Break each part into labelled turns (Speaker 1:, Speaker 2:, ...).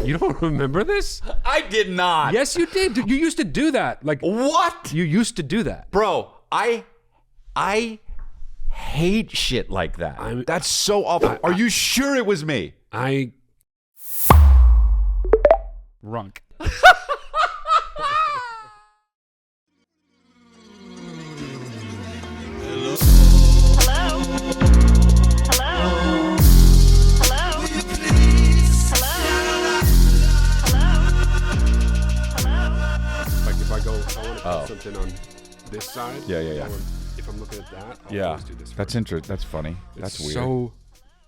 Speaker 1: You don't remember this?
Speaker 2: I did not.
Speaker 1: Yes, you did. You used to do that. Like
Speaker 2: What?
Speaker 1: You used to do that.
Speaker 2: Bro, I hate shit like that. That's so awful. Are you sure it was me?
Speaker 3: Runk.
Speaker 1: Something on this side.
Speaker 2: Yeah.
Speaker 1: Or if I'm looking at that, I'll always do this.
Speaker 2: That's interesting. That's funny. That's weird.
Speaker 1: So,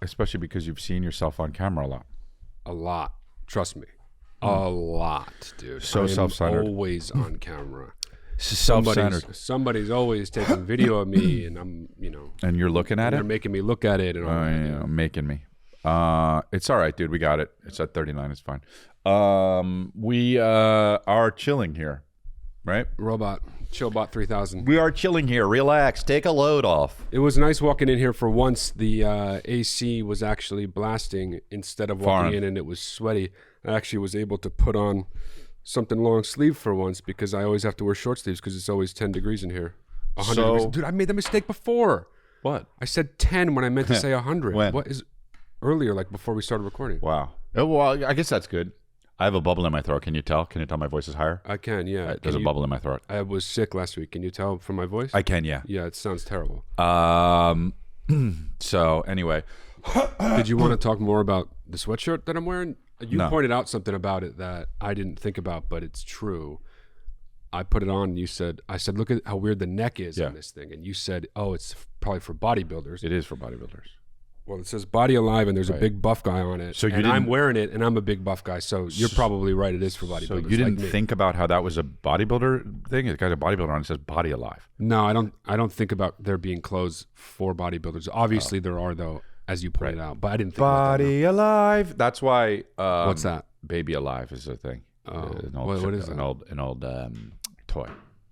Speaker 2: especially because you've seen yourself on camera a lot.
Speaker 1: A lot. Trust me. A lot, dude.
Speaker 2: So self-centered.
Speaker 1: Always on camera.
Speaker 2: Self-centered.
Speaker 1: Somebody's always taking video of me, and I'm,
Speaker 2: And you're looking at it?
Speaker 1: They're making me look at it. And
Speaker 2: making me. It's all right, dude. We got it. It's at 39. It's fine. We are chilling here. Right?
Speaker 1: Chillbot 3000.
Speaker 2: We are chilling here. Relax. Take a load off.
Speaker 1: It was nice walking in here for once. The AC was actually blasting instead of walking in and it was sweaty. I actually was able to put on something long sleeve for once because I always have to wear short sleeves because it's always 10 degrees in here. 100 degrees. Dude, I made the mistake before.
Speaker 2: What?
Speaker 1: I said 10 when I meant to say 100.
Speaker 2: When?
Speaker 1: What is earlier, like before we started recording?
Speaker 2: Wow. Oh, well, I guess that's good. I have a bubble in my throat. Can you tell? Can you tell my voice is higher?
Speaker 1: I can, yeah.
Speaker 2: There's a bubble in my throat.
Speaker 1: I was sick last week. Can you tell from my voice?
Speaker 2: I can, yeah.
Speaker 1: Yeah, it sounds terrible.
Speaker 2: So anyway,
Speaker 1: did you want to talk more about the sweatshirt that I'm wearing? You
Speaker 2: No.
Speaker 1: pointed out something about it that I didn't think about, but it's true. I put it on and I said, look at how weird the neck is on this thing. And you said, oh, it's probably for bodybuilders.
Speaker 2: It is for bodybuilders.
Speaker 1: Well, it says Body Alive, and there's a big buff guy on it.
Speaker 2: So you
Speaker 1: and
Speaker 2: didn't-
Speaker 1: I'm wearing it, and I'm a big buff guy, so you're probably right. It is for bodybuilders.
Speaker 2: So you didn't
Speaker 1: like me.
Speaker 2: think about how that was a bodybuilder thing? The guy's a bodybuilder and it says Body Alive.
Speaker 1: No, I don't think about there being clothes for bodybuilders. Obviously, there are though, as you pointed out. But I didn't think about that.
Speaker 2: Body Alive. That's why.
Speaker 1: What's that?
Speaker 2: Baby Alive is a thing.
Speaker 1: What is
Speaker 2: an
Speaker 1: that?
Speaker 2: old toy.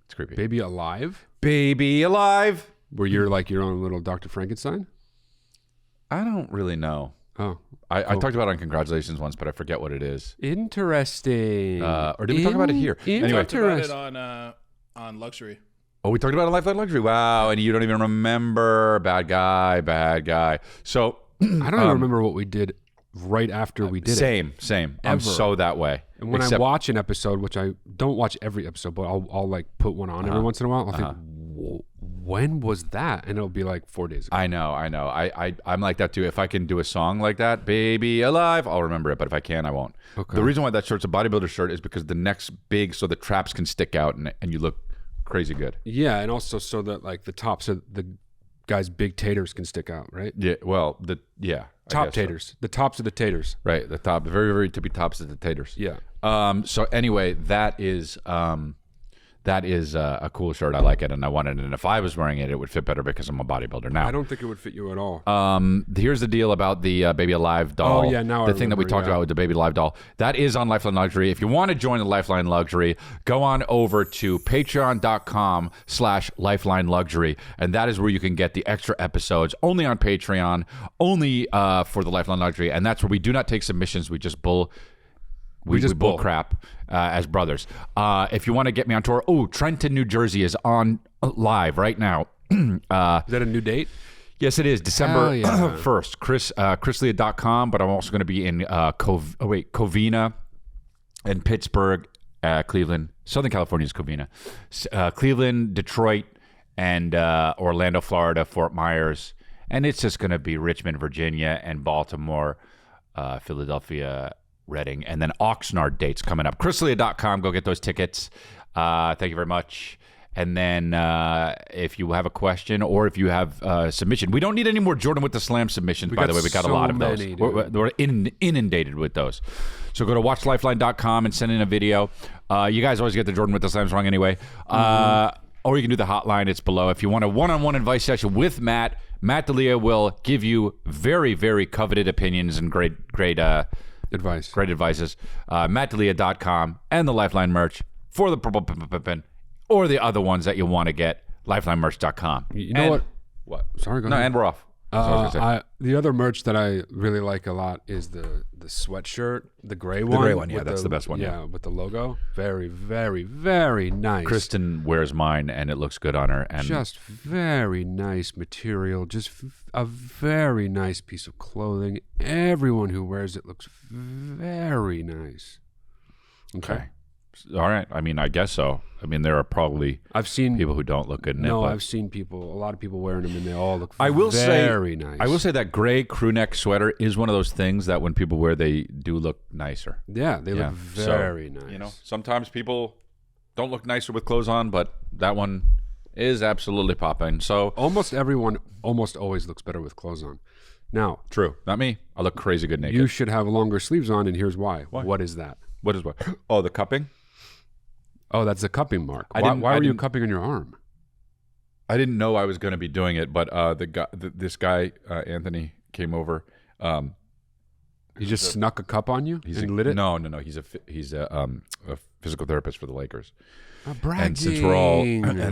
Speaker 2: It's creepy.
Speaker 1: Baby Alive,
Speaker 2: Baby Alive.
Speaker 1: where you're like your own little Dr. Frankenstein.
Speaker 2: I don't really know.
Speaker 1: Oh,
Speaker 2: I talked about it on Congratulations once, but I forget what it is.
Speaker 1: interesting.
Speaker 2: Or did we talk about it here? Anyway.
Speaker 3: Talked about it on Luxury.
Speaker 2: Oh, we talked about a Lifeline Luxury. Wow, and you don't even remember. Bad guy. So
Speaker 1: I don't even remember what we did right after we did it.
Speaker 2: Same. I'm
Speaker 1: Ever.
Speaker 2: so that way.
Speaker 1: And when I watch an episode, which I don't watch every episode, but I'll like put one on every once in a while. I'll think, when was that? And it'll be like 4 days ago.
Speaker 2: I know. I'm like that too. If I can do a song like that, Baby Alive, I'll remember it. But if I can't, I won't.
Speaker 1: Okay.
Speaker 2: The reason why that shirt's a bodybuilder shirt is because the neck's big, so the traps can stick out, and you look crazy good.
Speaker 1: Yeah, and also so that like the tops of the guy's big taters can stick out, right?
Speaker 2: Yeah. Well, I
Speaker 1: Top
Speaker 2: guess so.
Speaker 1: taters. The tops of the taters.
Speaker 2: Right. The top, very, very tippy tops of the taters.
Speaker 1: Yeah.
Speaker 2: So anyway, that is a cool shirt. I like it, and I wanted it. And if I was wearing it, it would fit better because I'm a bodybuilder now.
Speaker 1: I don't think it would fit you at all.
Speaker 2: Here's the deal about the Baby Alive doll.
Speaker 1: Oh, yeah, now
Speaker 2: the
Speaker 1: I
Speaker 2: thing that we
Speaker 1: remember,
Speaker 2: talked
Speaker 1: yeah.
Speaker 2: about with the Baby Alive doll. That is on Lifeline Luxury. If you want to join the Lifeline Luxury, go on over to patreon.com/Lifeline Luxury, and that is where you can get the extra episodes only on Patreon, only for the Lifeline Luxury, and that's where we do not take submissions. We just bull. We just bull crap as brothers. If you want to get me on tour, Trenton, New Jersey is on live right now.
Speaker 1: Is that a new date?
Speaker 2: Yes, it is December
Speaker 1: Hell yeah.
Speaker 2: 1st. Chrislea.com, but I'm also going to be in Covina and Pittsburgh, Cleveland. Southern California is Covina. Cleveland, Detroit, and Orlando, Florida, Fort Myers. And it's just going to be Richmond, Virginia, and Baltimore, Philadelphia, Reading, and then Oxnard dates coming up. Chrislea.com. Go get those tickets. Thank you very much. And then if you have a question or if you have a submission, we don't need any more Jordan with the Slam submissions, by the way. We got a lot of those. We're inundated with those. So go to watchlifeline.com and send in a video. You guys always get the Jordan with the Slams wrong anyway. Or you can do the hotline. It's below. If you want a one-on-one advice session with Matt D'Elia will give you very, very coveted opinions and great
Speaker 1: Advice.
Speaker 2: Great advices. MattDelia.com and the Lifeline merch for the Purple Pippin or the other ones that you want to get. LifelineMerch.com.
Speaker 1: You know what?
Speaker 2: What?
Speaker 1: Sorry, go
Speaker 2: No,
Speaker 1: ahead.
Speaker 2: and we're off.
Speaker 1: The other merch that I really like a lot is the sweatshirt, the gray one.
Speaker 2: The gray one, yeah, that's the best one.
Speaker 1: Yeah, with the logo. Very, very, very nice.
Speaker 2: Kristen wears mine, and it looks good on her. And
Speaker 1: just very nice material. Just a very nice piece of clothing. Everyone who wears it looks very nice.
Speaker 2: Okay. All right. I mean, I guess so. I mean, there are probably
Speaker 1: I've seen
Speaker 2: people who don't look good in it.
Speaker 1: No,
Speaker 2: but
Speaker 1: I've seen a lot of people wearing them, and they all look
Speaker 2: very
Speaker 1: nice.
Speaker 2: I will say that gray crew neck sweater is one of those things that when people wear, they do look nicer.
Speaker 1: Yeah, they look very nice.
Speaker 2: You know, sometimes people don't look nicer with clothes on, but that one is absolutely popping. So
Speaker 1: almost everyone almost always looks better with clothes on. Now,
Speaker 2: true. Not me. I look crazy good naked.
Speaker 1: You should have longer sleeves on, and here's why. What is that?
Speaker 2: What is what? Oh, the cupping?
Speaker 1: Oh, that's a cupping mark. Why were you cupping on your arm?
Speaker 2: I didn't know I was going to be doing it, but this guy, Anthony, came over.
Speaker 1: He just snuck a cup on you and lit it?
Speaker 2: No. He's a physical therapist for the Lakers.
Speaker 1: Bragging.
Speaker 2: And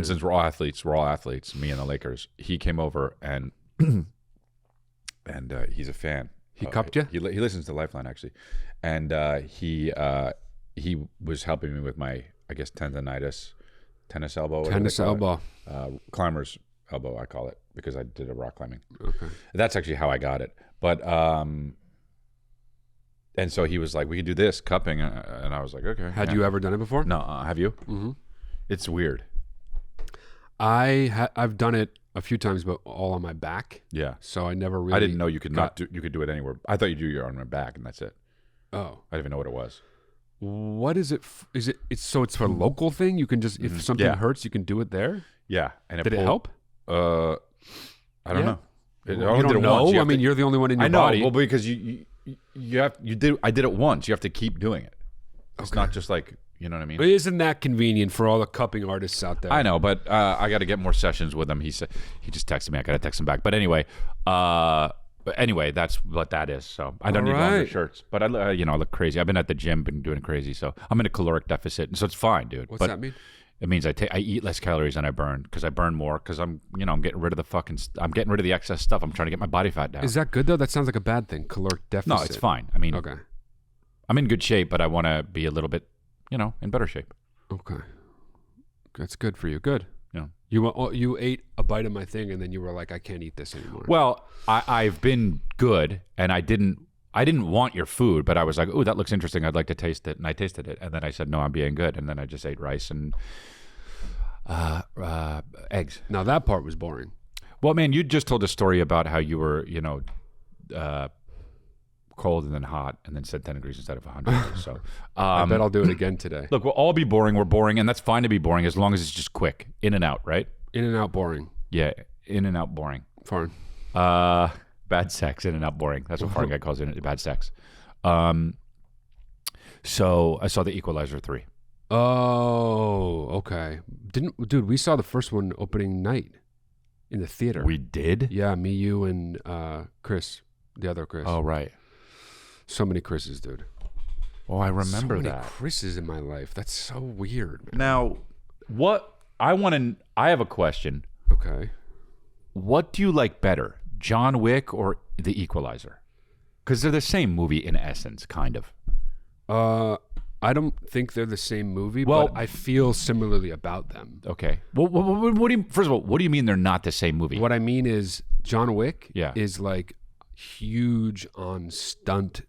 Speaker 2: since we're all athletes, me and the Lakers. He came over and he's a fan.
Speaker 1: He cupped you?
Speaker 2: He listens to Lifeline actually, and he was helping me with my, I guess, tendonitis, tennis elbow. Climber's elbow, I call it, because I did a rock climbing.
Speaker 1: Okay.
Speaker 2: That's actually how I got it. But and so he was like, we could do this cupping, and I was like, okay.
Speaker 1: Had you ever done it before?
Speaker 2: No, have you?
Speaker 1: Mm-hmm.
Speaker 2: It's weird.
Speaker 1: I've done it a few times, but all on my back.
Speaker 2: Yeah.
Speaker 1: So I never really.
Speaker 2: I didn't know you could you could do it anywhere. I thought you do your on my back, and that's it.
Speaker 1: Oh.
Speaker 2: I didn't even know what it was.
Speaker 1: What is it? It's for a local thing? You can just, if something hurts, you can do it there?
Speaker 2: Yeah. And
Speaker 1: did it help?
Speaker 2: I don't know.
Speaker 1: You don't know? I mean, you're the only one in your body.
Speaker 2: I know. Well, because I did it once. You have to keep doing it. It's not just like, you know what I mean?
Speaker 1: But isn't that convenient for all the cupping artists out there?
Speaker 2: I know, but I got to get more sessions with him. He said, he just texted me. I got to text him back. But anyway, that's what that is. So I don't need longer shirts, but I look crazy. I've been at the gym, been doing crazy. So I'm in a caloric deficit, and so it's fine, dude.
Speaker 1: What's that mean?
Speaker 2: It means I eat less calories than I burn, because I burn more, because I'm getting rid of I'm getting rid of the excess stuff. I'm trying to get my body fat down.
Speaker 1: Is that good though? That sounds like a bad thing. Caloric deficit.
Speaker 2: No, it's fine. I mean,
Speaker 1: okay.
Speaker 2: I'm in good shape, but I want to be a little bit, in better shape.
Speaker 1: Okay, that's good for you. Good.
Speaker 2: Yeah.
Speaker 1: You ate a bite of my thing, and then you were like, I can't eat this anymore.
Speaker 2: Well, I've been good, and I didn't want your food, but I was like, ooh, that looks interesting. I'd like to taste it. And I tasted it. And then I said, no, I'm being good. And then I just ate rice and eggs.
Speaker 1: Now that part was boring.
Speaker 2: Well, man, you just told a story about how you were, cold and then hot, and then said 10 degrees instead of 100. So
Speaker 1: I bet I'll do it again today.
Speaker 2: Look, we'll all be boring. We're boring, and that's fine to be boring as long as it's just quick. In and out, right?
Speaker 1: In and out boring.
Speaker 2: Yeah, in and out boring.
Speaker 1: Foreign.
Speaker 2: Bad sex, in and out boring. That's what foreign guy calls it, bad sex. So I saw the Equalizer 3.
Speaker 1: Oh, okay. Dude, we saw the first one opening night in the theater.
Speaker 2: We did?
Speaker 1: Yeah, me, you, and Chris, the other Chris.
Speaker 2: Oh, right.
Speaker 1: So many Chris's, dude.
Speaker 2: Oh, I remember that.
Speaker 1: So many Chris's in my life. That's so weird, man.
Speaker 2: Now, I have a question.
Speaker 1: Okay.
Speaker 2: What do you like better, John Wick or The Equalizer? Because they're the same movie in essence, kind of.
Speaker 1: I don't think they're the same movie, but I feel similarly about them.
Speaker 2: Okay. Well, what do you? First of all, what do you mean they're not the same movie?
Speaker 1: What I mean is John Wick
Speaker 2: Yeah.
Speaker 1: is like huge on stunt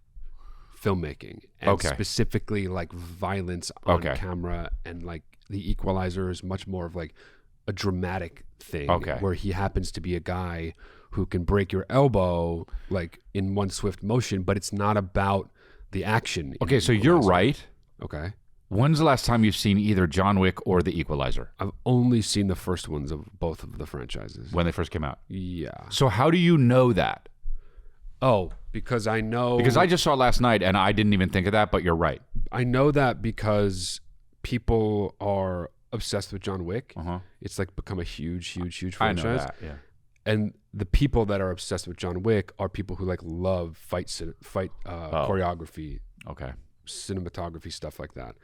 Speaker 1: filmmaking, and specifically like violence on camera, and like The Equalizer is much more of like a dramatic thing where he happens to be a guy who can break your elbow like in one swift motion, but it's not about the action.
Speaker 2: Okay, so you're right.
Speaker 1: Okay.
Speaker 2: When's the last time you've seen either John Wick or The Equalizer?
Speaker 1: I've only seen the first ones of both of the franchises.
Speaker 2: When they first came out?
Speaker 1: Yeah.
Speaker 2: So how do you know that?
Speaker 1: Oh, because I know...
Speaker 2: Because I just saw it last night and I didn't even think of that, but you're right.
Speaker 1: I know that because people are obsessed with John Wick. It's like become a huge franchise.
Speaker 2: I know that, yeah.
Speaker 1: And the people that are obsessed with John Wick are people who like love fight choreography, cinematography, stuff like that.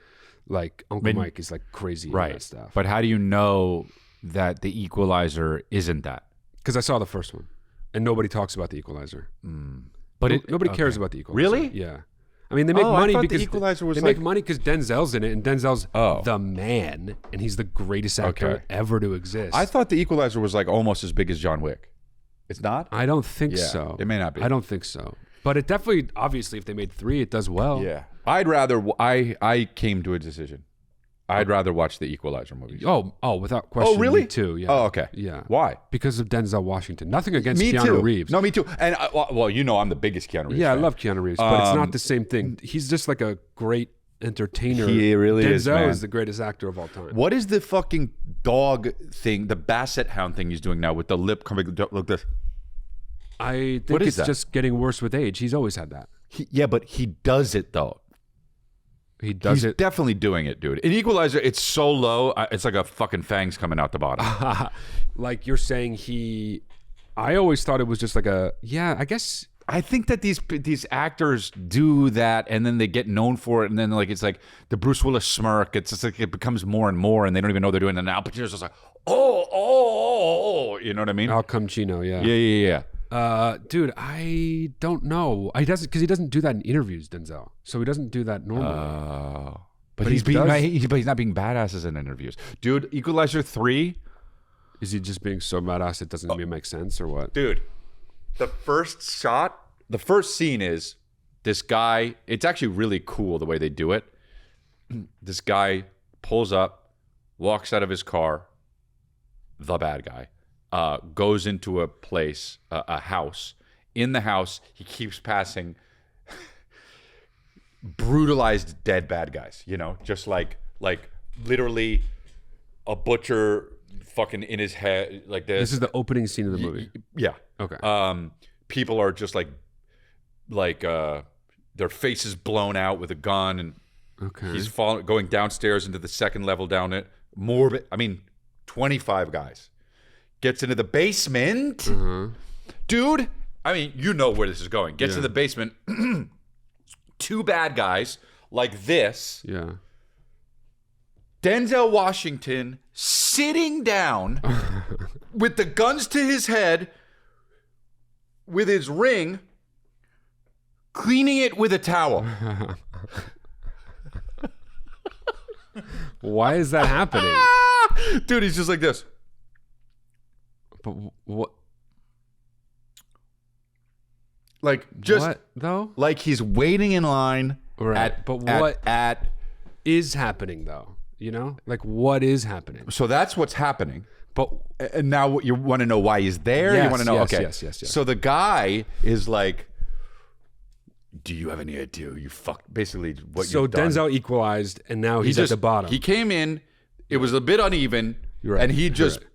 Speaker 1: Like Uncle Mike is like crazy in that stuff.
Speaker 2: But how do you know that The Equalizer isn't that?
Speaker 1: Because I saw the first one. and nobody talks about the Equalizer.
Speaker 2: But
Speaker 1: Nobody cares about the Equalizer.
Speaker 2: Really?
Speaker 1: Yeah. I mean, they make
Speaker 2: I
Speaker 1: money
Speaker 2: thought
Speaker 1: because
Speaker 2: the Equalizer was
Speaker 1: they make money because Denzel's in it, and Denzel's the man, and he's the greatest actor ever to exist.
Speaker 2: I thought the Equalizer was like almost as big as John Wick. It's not?
Speaker 1: I don't think so.
Speaker 2: It may not be.
Speaker 1: I don't think so. But it definitely, obviously, if they made 3, it does well.
Speaker 2: Yeah. I'd rather, I came to a decision. I'd rather watch the Equalizer movies.
Speaker 1: Oh, without question.
Speaker 2: Oh, really?
Speaker 1: Me too. Yeah.
Speaker 2: Oh, okay.
Speaker 1: Yeah.
Speaker 2: Why?
Speaker 1: Because of Denzel Washington. Nothing against
Speaker 2: Me
Speaker 1: Keanu
Speaker 2: too.
Speaker 1: Reeves.
Speaker 2: No, me too. And well, you know, I'm the biggest Keanu Reeves
Speaker 1: Yeah,
Speaker 2: fan.
Speaker 1: I love Keanu Reeves, but it's not the same thing. He's just like a great entertainer.
Speaker 2: He really is, man.
Speaker 1: Denzel is the greatest actor of all time.
Speaker 2: What is the fucking dog thing, the basset hound thing he's doing now with the lip coming like this?
Speaker 1: I think
Speaker 2: What is
Speaker 1: it's
Speaker 2: that?
Speaker 1: just getting worse with age. He's always had that.
Speaker 2: Yeah, but he does it though.
Speaker 1: He does
Speaker 2: He's
Speaker 1: it.
Speaker 2: definitely doing it, dude. In Equalizer, it's so low, it's like a fucking fangs coming out the bottom.
Speaker 1: Like you're saying I always thought it was just like I guess.
Speaker 2: I think that these actors do that, and then they get known for it, and then like it's like the Bruce Willis smirk. It's just like it becomes more and more, and they don't even know they're doing it. And Al Pacino's just like, oh, you know what I mean?
Speaker 1: Al Pacino, yeah.
Speaker 2: Yeah.
Speaker 1: Dude, I don't know. He doesn't do that in interviews, Denzel. So he doesn't do that normally.
Speaker 2: But he's not being badasses in interviews, dude. Equalizer 3.
Speaker 1: Is he just being so badass it doesn't even make sense, or what?
Speaker 2: Dude, the first scene is this guy. It's actually really cool the way they do it. This guy pulls up, walks out of his car, the bad guy, goes into a place, a house. In the house, he keeps passing brutalized dead bad guys, you know, just like literally a butcher fucking in his head like this.
Speaker 1: This is the opening scene of the movie.
Speaker 2: Yeah.
Speaker 1: Okay.
Speaker 2: People are just like their faces blown out with a gun, and he's going downstairs into the second level down it. 25 guys. Gets into the basement. Dude, I mean, you know where this is going. Gets in the basement. 2 bad guys like this.
Speaker 1: Yeah.
Speaker 2: Denzel Washington sitting down with the guns to his head with his ring, cleaning it with a towel.
Speaker 1: Why is that happening?
Speaker 2: Dude, he's just like this.
Speaker 1: But what?
Speaker 2: Like just
Speaker 1: what though?
Speaker 2: like he's waiting in line.
Speaker 1: Right. What is happening though? You know, like what is happening?
Speaker 2: So that's what's happening.
Speaker 1: But
Speaker 2: And now what you want to know why he's there?
Speaker 1: Yes,
Speaker 2: You want to know?
Speaker 1: yes,
Speaker 2: Okay.
Speaker 1: yes.
Speaker 2: So the guy is like, do you have any idea you fucked basically what
Speaker 1: so
Speaker 2: you've done?
Speaker 1: Denzel equalized, and now he's at the bottom.
Speaker 2: He came in, it was a bit uneven,
Speaker 1: You're right,
Speaker 2: and he
Speaker 1: you're
Speaker 2: just
Speaker 1: right.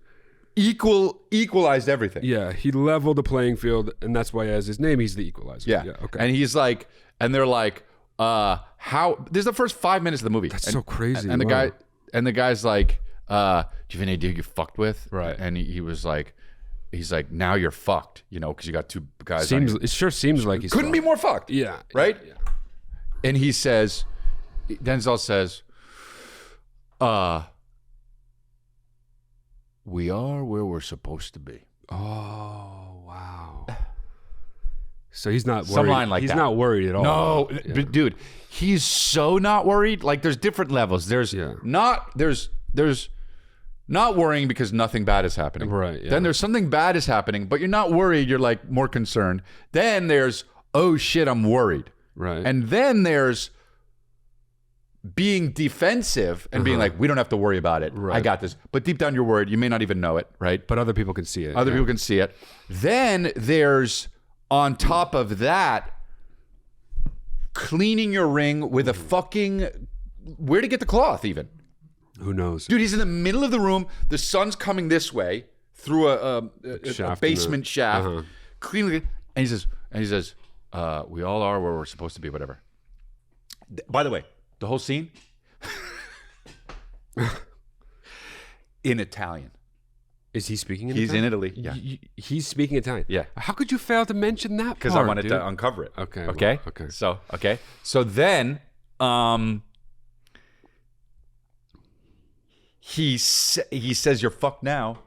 Speaker 2: equalized everything.
Speaker 1: Yeah, he leveled the playing field, and that's why as his name, he's the equalizer.
Speaker 2: Yeah.
Speaker 1: Okay.
Speaker 2: And he's like, and they're like, how? This is the first 5 minutes of the movie.
Speaker 1: That's so crazy.
Speaker 2: And the guy's like, do you have any idea you fucked with?
Speaker 1: Right.
Speaker 2: And he was like, he's like, now you're fucked, you know, because you got 2 guys. on you.
Speaker 1: It sure seems like he's
Speaker 2: Couldn't be more fucked.
Speaker 1: Yeah.
Speaker 2: Right.
Speaker 1: Yeah.
Speaker 2: And he says, Denzel says, we are where we're supposed to be.
Speaker 1: Oh wow. So he's not worried.
Speaker 2: Some line like
Speaker 1: he's
Speaker 2: that.
Speaker 1: not worried at all.
Speaker 2: No,
Speaker 1: Yeah.
Speaker 2: but dude, he's so not worried. Like there's different levels. There's not worrying because nothing bad is happening.
Speaker 1: Right, yeah.
Speaker 2: Then there's something bad is happening, but you're not worried. You're like more concerned. Then there's, oh shit, I'm worried.
Speaker 1: Right.
Speaker 2: And then there's being defensive and being like, we don't have to worry about it.
Speaker 1: Right.
Speaker 2: I got this. But deep down you're worried. You may not even know it, right?
Speaker 1: But other people can see it.
Speaker 2: Other
Speaker 1: yeah.
Speaker 2: people can see it. Then there's, on top of that, cleaning your ring with a fucking, where to get the cloth even?
Speaker 1: Who knows?
Speaker 2: Dude, he's in the middle of the room. The sun's coming this way through a basement shaft. Cleaning it. And he says, we all are where we're supposed to be, whatever. By the way, the whole scene in Italian.
Speaker 1: Is he speaking in
Speaker 2: He's
Speaker 1: Italian?
Speaker 2: in Italy. Yeah.
Speaker 1: He's speaking Italian.
Speaker 2: Yeah.
Speaker 1: How could you fail to mention that?
Speaker 2: Because I wanted to uncover it.
Speaker 1: Okay.
Speaker 2: Okay.
Speaker 1: Well, okay.
Speaker 2: So then, he says you're fucked now,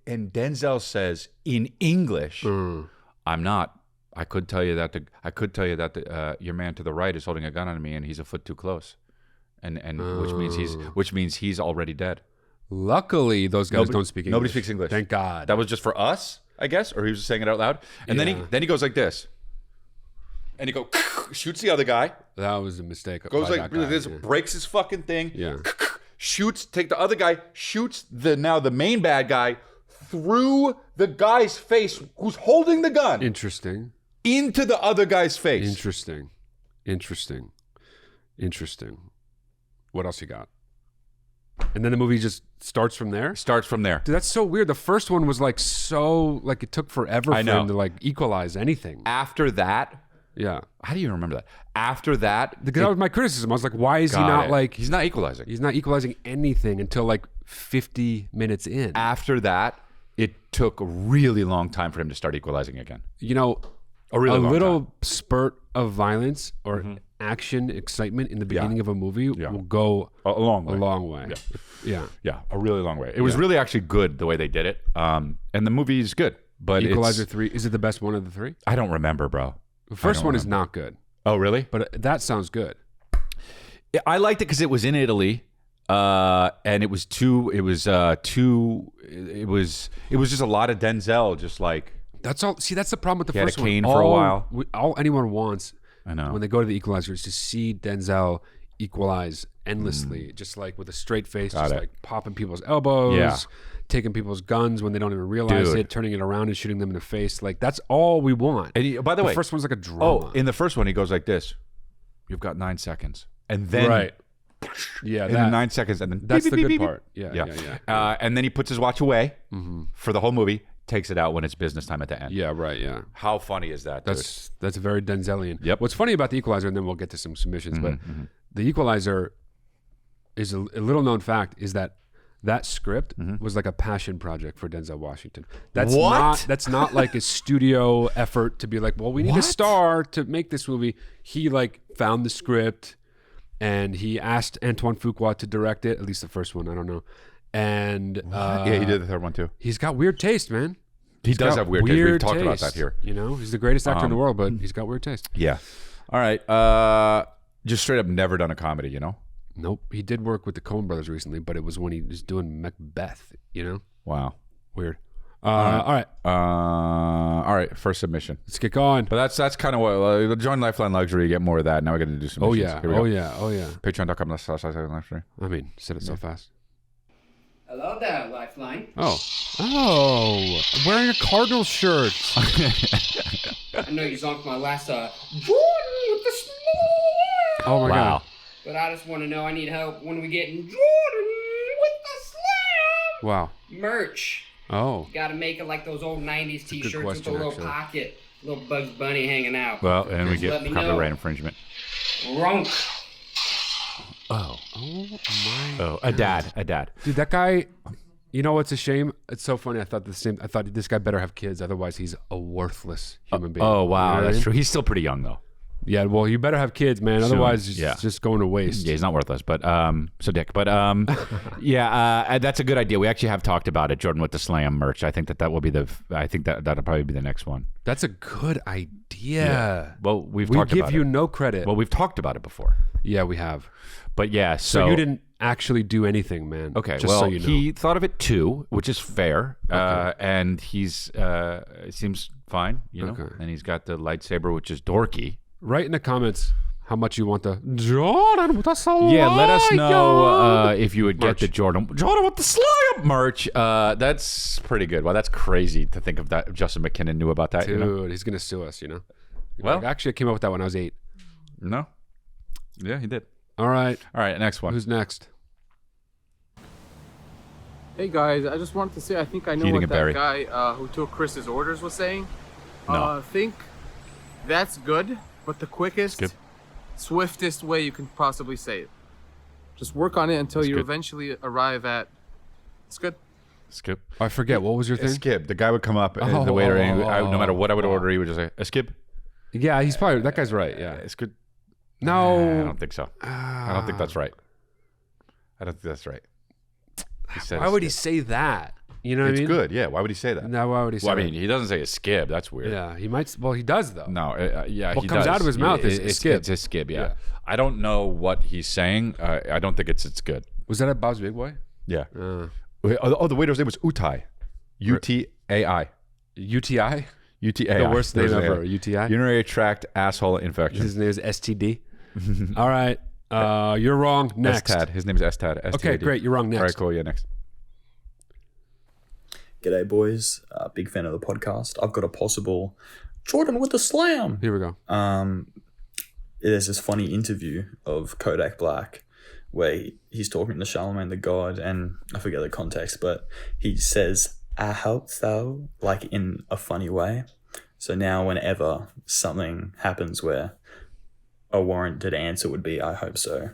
Speaker 2: And Denzel says in English, I'm not. I could tell you that your man to the right is holding a gun on me and he's a foot too close. And which means he's already dead.
Speaker 1: Luckily, those guys don't speak English.
Speaker 2: Nobody speaks English.
Speaker 1: Thank God.
Speaker 2: That was just for us, I guess, or he was just saying it out loud. And then he goes like this. And he shoots the other guy.
Speaker 1: That was a mistake.
Speaker 2: Goes like this, breaks his fucking thing.
Speaker 1: Yeah.
Speaker 2: Shoots, take the other guy, shoots the main bad guy through the guy's face who's holding the gun.
Speaker 1: Interesting.
Speaker 2: Into the other guy's face.
Speaker 1: Interesting. What else you got? And then the movie just starts from there?
Speaker 2: Starts from there.
Speaker 1: Dude, that's so weird. The first one was like it took forever for him to like equalize anything.
Speaker 2: After that,
Speaker 1: yeah.
Speaker 2: How do you remember that? After that,
Speaker 1: because that was my criticism. I was like, why is he not like...
Speaker 2: He's not equalizing.
Speaker 1: He's not equalizing anything until like 50 minutes in.
Speaker 2: After that, it took a really long time for him to start equalizing again.
Speaker 1: You know, a little spurt of violence or action, excitement in the beginning of a movie will go
Speaker 2: a long way.
Speaker 1: A long way.
Speaker 2: Yeah, a really long way. It was really actually good the way they did it. And the movie is good. But
Speaker 1: Equalizer 3, is it the best one of the three?
Speaker 2: I don't remember, bro.
Speaker 1: The first one is not good.
Speaker 2: Oh, really?
Speaker 1: But that sounds good.
Speaker 2: I liked it because it was in Italy, and it was just a lot of Denzel, just like
Speaker 1: that's all. See, that's the problem with the first
Speaker 2: one. He had a cane
Speaker 1: one.
Speaker 2: for a while.
Speaker 1: All anyone wants,
Speaker 2: I know,
Speaker 1: when they go to the Equalizer is to see Denzel equalize endlessly, just like with a straight face, like popping people's elbows, taking people's guns when they don't even realize it, turning it around and shooting them in the face. Like that's all we want.
Speaker 2: And by the way,
Speaker 1: first one's like a drama.
Speaker 2: Oh, in the first one he goes like this: "You've got 9 seconds," and then
Speaker 1: yeah,
Speaker 2: in 9 seconds, and then
Speaker 1: that's
Speaker 2: beep,
Speaker 1: the
Speaker 2: beep,
Speaker 1: good
Speaker 2: beep,
Speaker 1: part. Yeah.
Speaker 2: And then he puts his watch away for the whole movie. Takes it out when it's business time at the end.
Speaker 1: Yeah, right. Yeah.
Speaker 2: How funny is that? Dude?
Speaker 1: That's very Denzelian.
Speaker 2: Yep.
Speaker 1: What's funny about the Equalizer, and then we'll get to some submissions, but the Equalizer is a little known fact is that script was like a passion project for Denzel Washington. That's not like a studio effort to be like, well, we need a star to make this movie. He like found the script and he asked Antoine Fuqua to direct it, at least the first one, I don't know. And
Speaker 2: yeah, he did the third one too.
Speaker 1: He's got weird taste, man.
Speaker 2: He does have weird taste. We've talked about that here.
Speaker 1: You know, he's the greatest actor in the world, but he's got weird taste.
Speaker 2: Yeah. All right. Just straight up never done a comedy, you know?
Speaker 1: Nope. He did work with the Coen brothers recently, but it was when he was doing Macbeth, you know?
Speaker 2: Wow.
Speaker 1: Weird. All right.
Speaker 2: First submission.
Speaker 1: Let's get going.
Speaker 2: But that's kind of what join Lifeline Luxury. You get more of that. Now we're going to do submissions.
Speaker 1: Oh yeah.
Speaker 2: Patreon.com/Lifeline.
Speaker 1: I mean, said it so fast.
Speaker 4: Hello there, Lifeline.
Speaker 1: Oh, wearing a Cardinals shirt.
Speaker 4: I know you zonked my last Jordan with the slam.
Speaker 1: Oh my God.
Speaker 4: But I just want to know, I need help when we getting Jordan with the slam.
Speaker 1: Wow.
Speaker 4: Merch.
Speaker 1: Oh.
Speaker 4: You got to make it like those old 90s t-shirts with
Speaker 1: question,
Speaker 4: a little
Speaker 1: actually.
Speaker 4: pocket, little Bugs Bunny hanging out.
Speaker 2: Well, and we
Speaker 4: Just
Speaker 2: get copyright infringement.
Speaker 4: Ronk.
Speaker 2: Oh
Speaker 1: my.
Speaker 2: Oh, a dad.
Speaker 1: Dude, that guy. You know what's a shame? It's so funny. I thought this guy better have kids, otherwise he's a worthless human being.
Speaker 2: Oh wow,
Speaker 1: you know
Speaker 2: that's true. He's still pretty young though.
Speaker 1: Yeah, well, you better have kids, man. Otherwise, it's just going to waste.
Speaker 2: Yeah, he's not worthless, but dick. But that's a good idea. We actually have talked about it, Jordan with the Slam merch. I think that will be that'll probably be the next one.
Speaker 1: That's a good idea. Yeah.
Speaker 2: Well, we give
Speaker 1: you no credit.
Speaker 2: Well, we've talked about it before.
Speaker 1: Yeah, we have.
Speaker 2: But yeah,
Speaker 1: so you didn't actually do anything, man.
Speaker 2: Okay,
Speaker 1: just
Speaker 2: well,
Speaker 1: so you know.
Speaker 2: He thought of it too, which is fair.
Speaker 1: Okay.
Speaker 2: And he's seems fine, you know.
Speaker 1: Okay.
Speaker 2: And he's got the lightsaber, which is dorky.
Speaker 1: Write in the comments how much you want the Jordan with the Slam.
Speaker 2: Yeah, let us know if you would
Speaker 1: merch.
Speaker 2: get the Jordan with the Slam merch. That's pretty good. Well, that's crazy to think of that. Justin McKinnon knew about that.
Speaker 1: Dude,
Speaker 2: you know?
Speaker 1: He's gonna sue us. You know.
Speaker 2: Well,
Speaker 1: like, actually, I came up with that when I was 8.
Speaker 2: No. Yeah, he did.
Speaker 1: All right,
Speaker 2: next one.
Speaker 1: Who's next?
Speaker 5: Hey guys, I just wanted to say I think I know what that guy who took Chris's orders was saying.
Speaker 2: No.
Speaker 5: Think that's good, but the quickest,
Speaker 2: Skip.
Speaker 5: swiftest way you can possibly say it. Just work on it until you eventually arrive at. It's good.
Speaker 2: Skip.
Speaker 1: I forget. What was your thing?
Speaker 2: Skip. The guy would come up, and the waiter, no matter what I would order, he would just say, Escib.
Speaker 1: Yeah, he's probably, that guy's right. Yeah.
Speaker 2: It's good.
Speaker 1: No.
Speaker 2: I don't think so. I don't think that's right. He said
Speaker 1: why would he say that? You know what I mean?
Speaker 2: It's good. Yeah. Why would he say that?
Speaker 1: Now, why would he say
Speaker 2: Well, I
Speaker 1: that?
Speaker 2: mean, he doesn't say Escib. That's weird.
Speaker 1: Yeah, he might. Well, he does though.
Speaker 2: No, yeah,
Speaker 1: What
Speaker 2: he
Speaker 1: comes
Speaker 2: does.
Speaker 1: out of his mouth is Escib.
Speaker 2: It's Escib, yeah. I don't know what he's saying. I don't think it's good.
Speaker 1: Was that at Bob's Big Boy?
Speaker 2: Yeah. The waiter's name was Utai. UTAI.
Speaker 1: UTI?
Speaker 2: UTAI.
Speaker 1: The worst name ever. UTI?
Speaker 2: Urinary tract asshole infection.
Speaker 1: His name is STD. All right. You're wrong. Next.
Speaker 2: Estad. His name is Estad.
Speaker 1: Okay, great. You're wrong. Next.
Speaker 2: All right, cool. Yeah, next.
Speaker 6: G'day, boys. Big fan of the podcast. I've got a possible Jordan with the slam.
Speaker 1: Here we go.
Speaker 6: There's this funny interview of Kodak Black where he's talking to Charlemagne the God, and I forget the context, but he says, I hope so, like in a funny way. So now whenever something happens where a warranted answer would be, I hope so,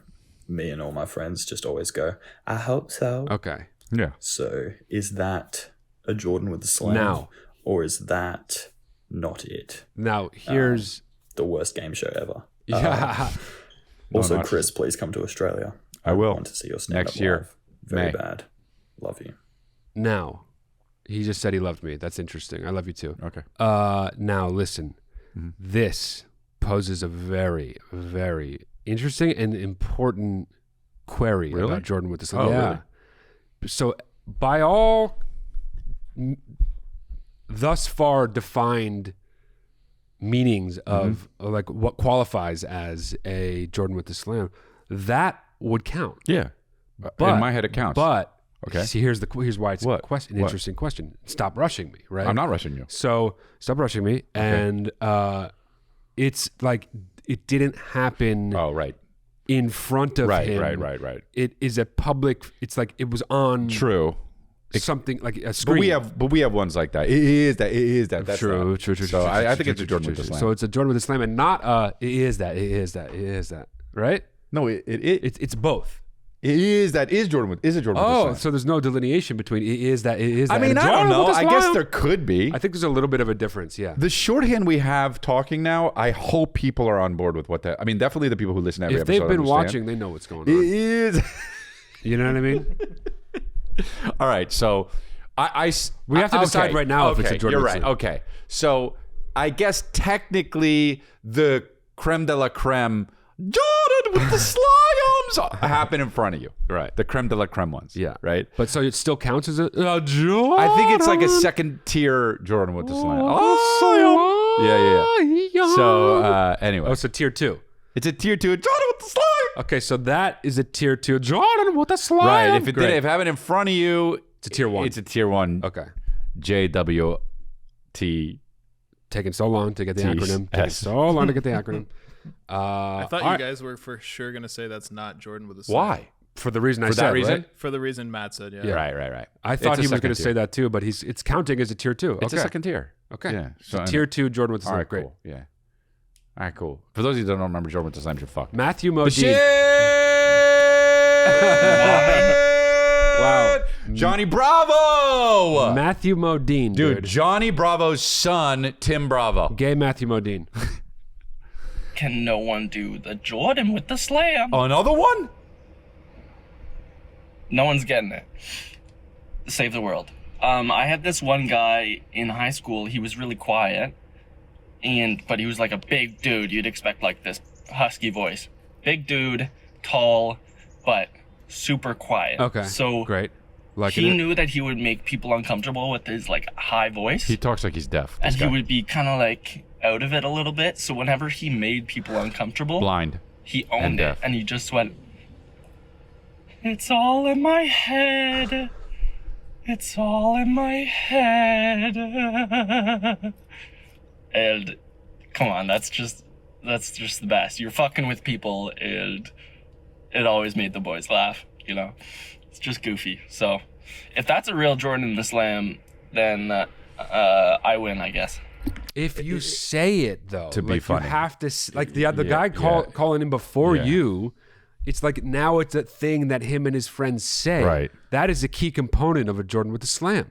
Speaker 6: me and all my friends just always go, I hope so.
Speaker 1: Okay.
Speaker 2: Yeah.
Speaker 6: So is that a Jordan with the slam?
Speaker 1: Now.
Speaker 6: Or is that not it?
Speaker 1: Now, here's...
Speaker 6: The worst game show ever.
Speaker 1: yeah.
Speaker 6: Also,
Speaker 2: not-
Speaker 6: Chris, please come to Australia.
Speaker 2: I will.
Speaker 6: Want to see your stand-up
Speaker 2: Next year.
Speaker 6: live. Very
Speaker 2: May.
Speaker 6: bad. Love you.
Speaker 1: Now, he just said he loved me. That's interesting. I love you too.
Speaker 2: Okay.
Speaker 1: Now, listen. This poses a very, very interesting and important query
Speaker 2: Really?
Speaker 1: about Jordan with the slam.
Speaker 2: Oh,
Speaker 1: yeah.
Speaker 2: really?
Speaker 1: So, by all thus far defined meanings of like what qualifies as a Jordan with the slam, that would count.
Speaker 2: Yeah.
Speaker 1: But
Speaker 2: in my head, it counts.
Speaker 1: But
Speaker 2: Okay.
Speaker 1: see, here's why it's
Speaker 2: What?
Speaker 1: an interesting question. Stop rushing me, right?
Speaker 2: I'm not rushing you.
Speaker 1: So stop rushing me, and it's like it didn't happen
Speaker 2: Oh, right.
Speaker 1: in front of him.
Speaker 2: Right.
Speaker 1: It is a public. It's like it was on
Speaker 2: True.
Speaker 1: something like a screen.
Speaker 2: But we have ones like that. It is that. That's
Speaker 1: True.
Speaker 2: So I think it's a Jordan with the slam.
Speaker 1: So it's a Jordan with the slam, and not it is that. Right?
Speaker 2: No,
Speaker 1: It's both.
Speaker 2: is a Jordan with the slam.
Speaker 1: So there's no delineation between it is that.
Speaker 2: I mean,
Speaker 1: and
Speaker 2: I don't
Speaker 1: Jordan
Speaker 2: know.
Speaker 1: with the
Speaker 2: I guess
Speaker 1: slam.
Speaker 2: there could be.
Speaker 1: I think there's a little bit of a difference. Yeah.
Speaker 2: The shorthand we have talking now, I hope people are on board with what that. I mean, definitely the people who listen to every
Speaker 1: If they've
Speaker 2: episode
Speaker 1: been
Speaker 2: understand.
Speaker 1: watching, they know what's going
Speaker 2: It
Speaker 1: on.
Speaker 2: is.
Speaker 1: You know what I mean?
Speaker 2: All right, so
Speaker 1: We have to decide right now if it's a Jordan
Speaker 2: You're
Speaker 1: with
Speaker 2: right.
Speaker 1: slam.
Speaker 2: Okay, so I guess technically the creme de la creme, Jordan with the slams, happen in front of you.
Speaker 1: Right.
Speaker 2: The creme de la creme ones.
Speaker 1: Yeah.
Speaker 2: Right.
Speaker 1: But so it still counts as a Jordan.
Speaker 2: I think it's like a second tier Jordan with the slam. Yeah. So anyway,
Speaker 1: Oh, so tier 2.
Speaker 2: it's a tier 2 Jordan with the slam.
Speaker 1: Okay, so that is a tier 2 Jordan with a slam.
Speaker 2: Right. If it
Speaker 1: Great.
Speaker 2: did, if having in front of you,
Speaker 1: It's a tier 1.
Speaker 2: it's a tier 1.
Speaker 1: Okay.
Speaker 2: JWT.
Speaker 1: Taking so long to get the acronym. Taking
Speaker 2: S.
Speaker 1: so long to get the acronym.
Speaker 3: I thought
Speaker 1: all
Speaker 3: you
Speaker 1: right.
Speaker 3: guys were for sure gonna say that's not Jordan with a slam.
Speaker 2: Why?
Speaker 1: For the reason I
Speaker 2: For
Speaker 1: said,
Speaker 2: that reason?
Speaker 1: right?
Speaker 3: For the reason Matt said, yeah.
Speaker 2: Right.
Speaker 1: I thought
Speaker 2: It's a
Speaker 1: he was
Speaker 2: second
Speaker 1: going to
Speaker 2: tier.
Speaker 1: say that too, but it's counting as a tier 2.
Speaker 2: It's
Speaker 1: okay.
Speaker 2: a second tier.
Speaker 1: Okay.
Speaker 2: Yeah.
Speaker 1: So tier 2 Jordan with the
Speaker 2: All
Speaker 1: slam.
Speaker 2: right,
Speaker 1: Great.
Speaker 2: cool. Yeah. All right, cool. For those of you that don't remember Jordan with the slam, you're fucked.
Speaker 1: Matthew Modine. Wow.
Speaker 2: Johnny Bravo.
Speaker 1: Matthew Modine,
Speaker 2: Dude, Johnny Bravo's son, Tim Bravo.
Speaker 1: Gay Matthew Modine.
Speaker 7: Can no one do the Jordan with the slam?
Speaker 2: Another one?
Speaker 7: No one's getting it. Save the world. I had this one guy in high school. He was really quiet, but he was like a big dude. You'd expect like this husky voice. Big dude, tall, but super quiet.
Speaker 1: Okay.
Speaker 2: Oh,
Speaker 7: So
Speaker 1: Great. Like
Speaker 7: he knew that he would make people uncomfortable with his like high voice.
Speaker 2: He talks like he's deaf.
Speaker 7: and
Speaker 2: This
Speaker 7: he
Speaker 2: guy.
Speaker 7: would be kind of like out of it a little bit. So whenever he made people uncomfortable,
Speaker 2: blind.
Speaker 7: he
Speaker 2: and
Speaker 7: owned it,
Speaker 2: deaf.
Speaker 7: and he just went, "It's all in my head. It's all in my head." And come on, that's just the best. You're fucking with people, and it always made the boys laugh. You know, it's just goofy. So if that's a real Jordan in the slam, then I win, I guess.
Speaker 1: If you say it though,
Speaker 2: To be
Speaker 1: like
Speaker 2: funny.
Speaker 1: you have to like the guy calling in before
Speaker 2: Yeah.
Speaker 1: you. It's like now it's a thing that him and his friends say.
Speaker 2: Right.
Speaker 1: That is a key component of a Jordan with the slam.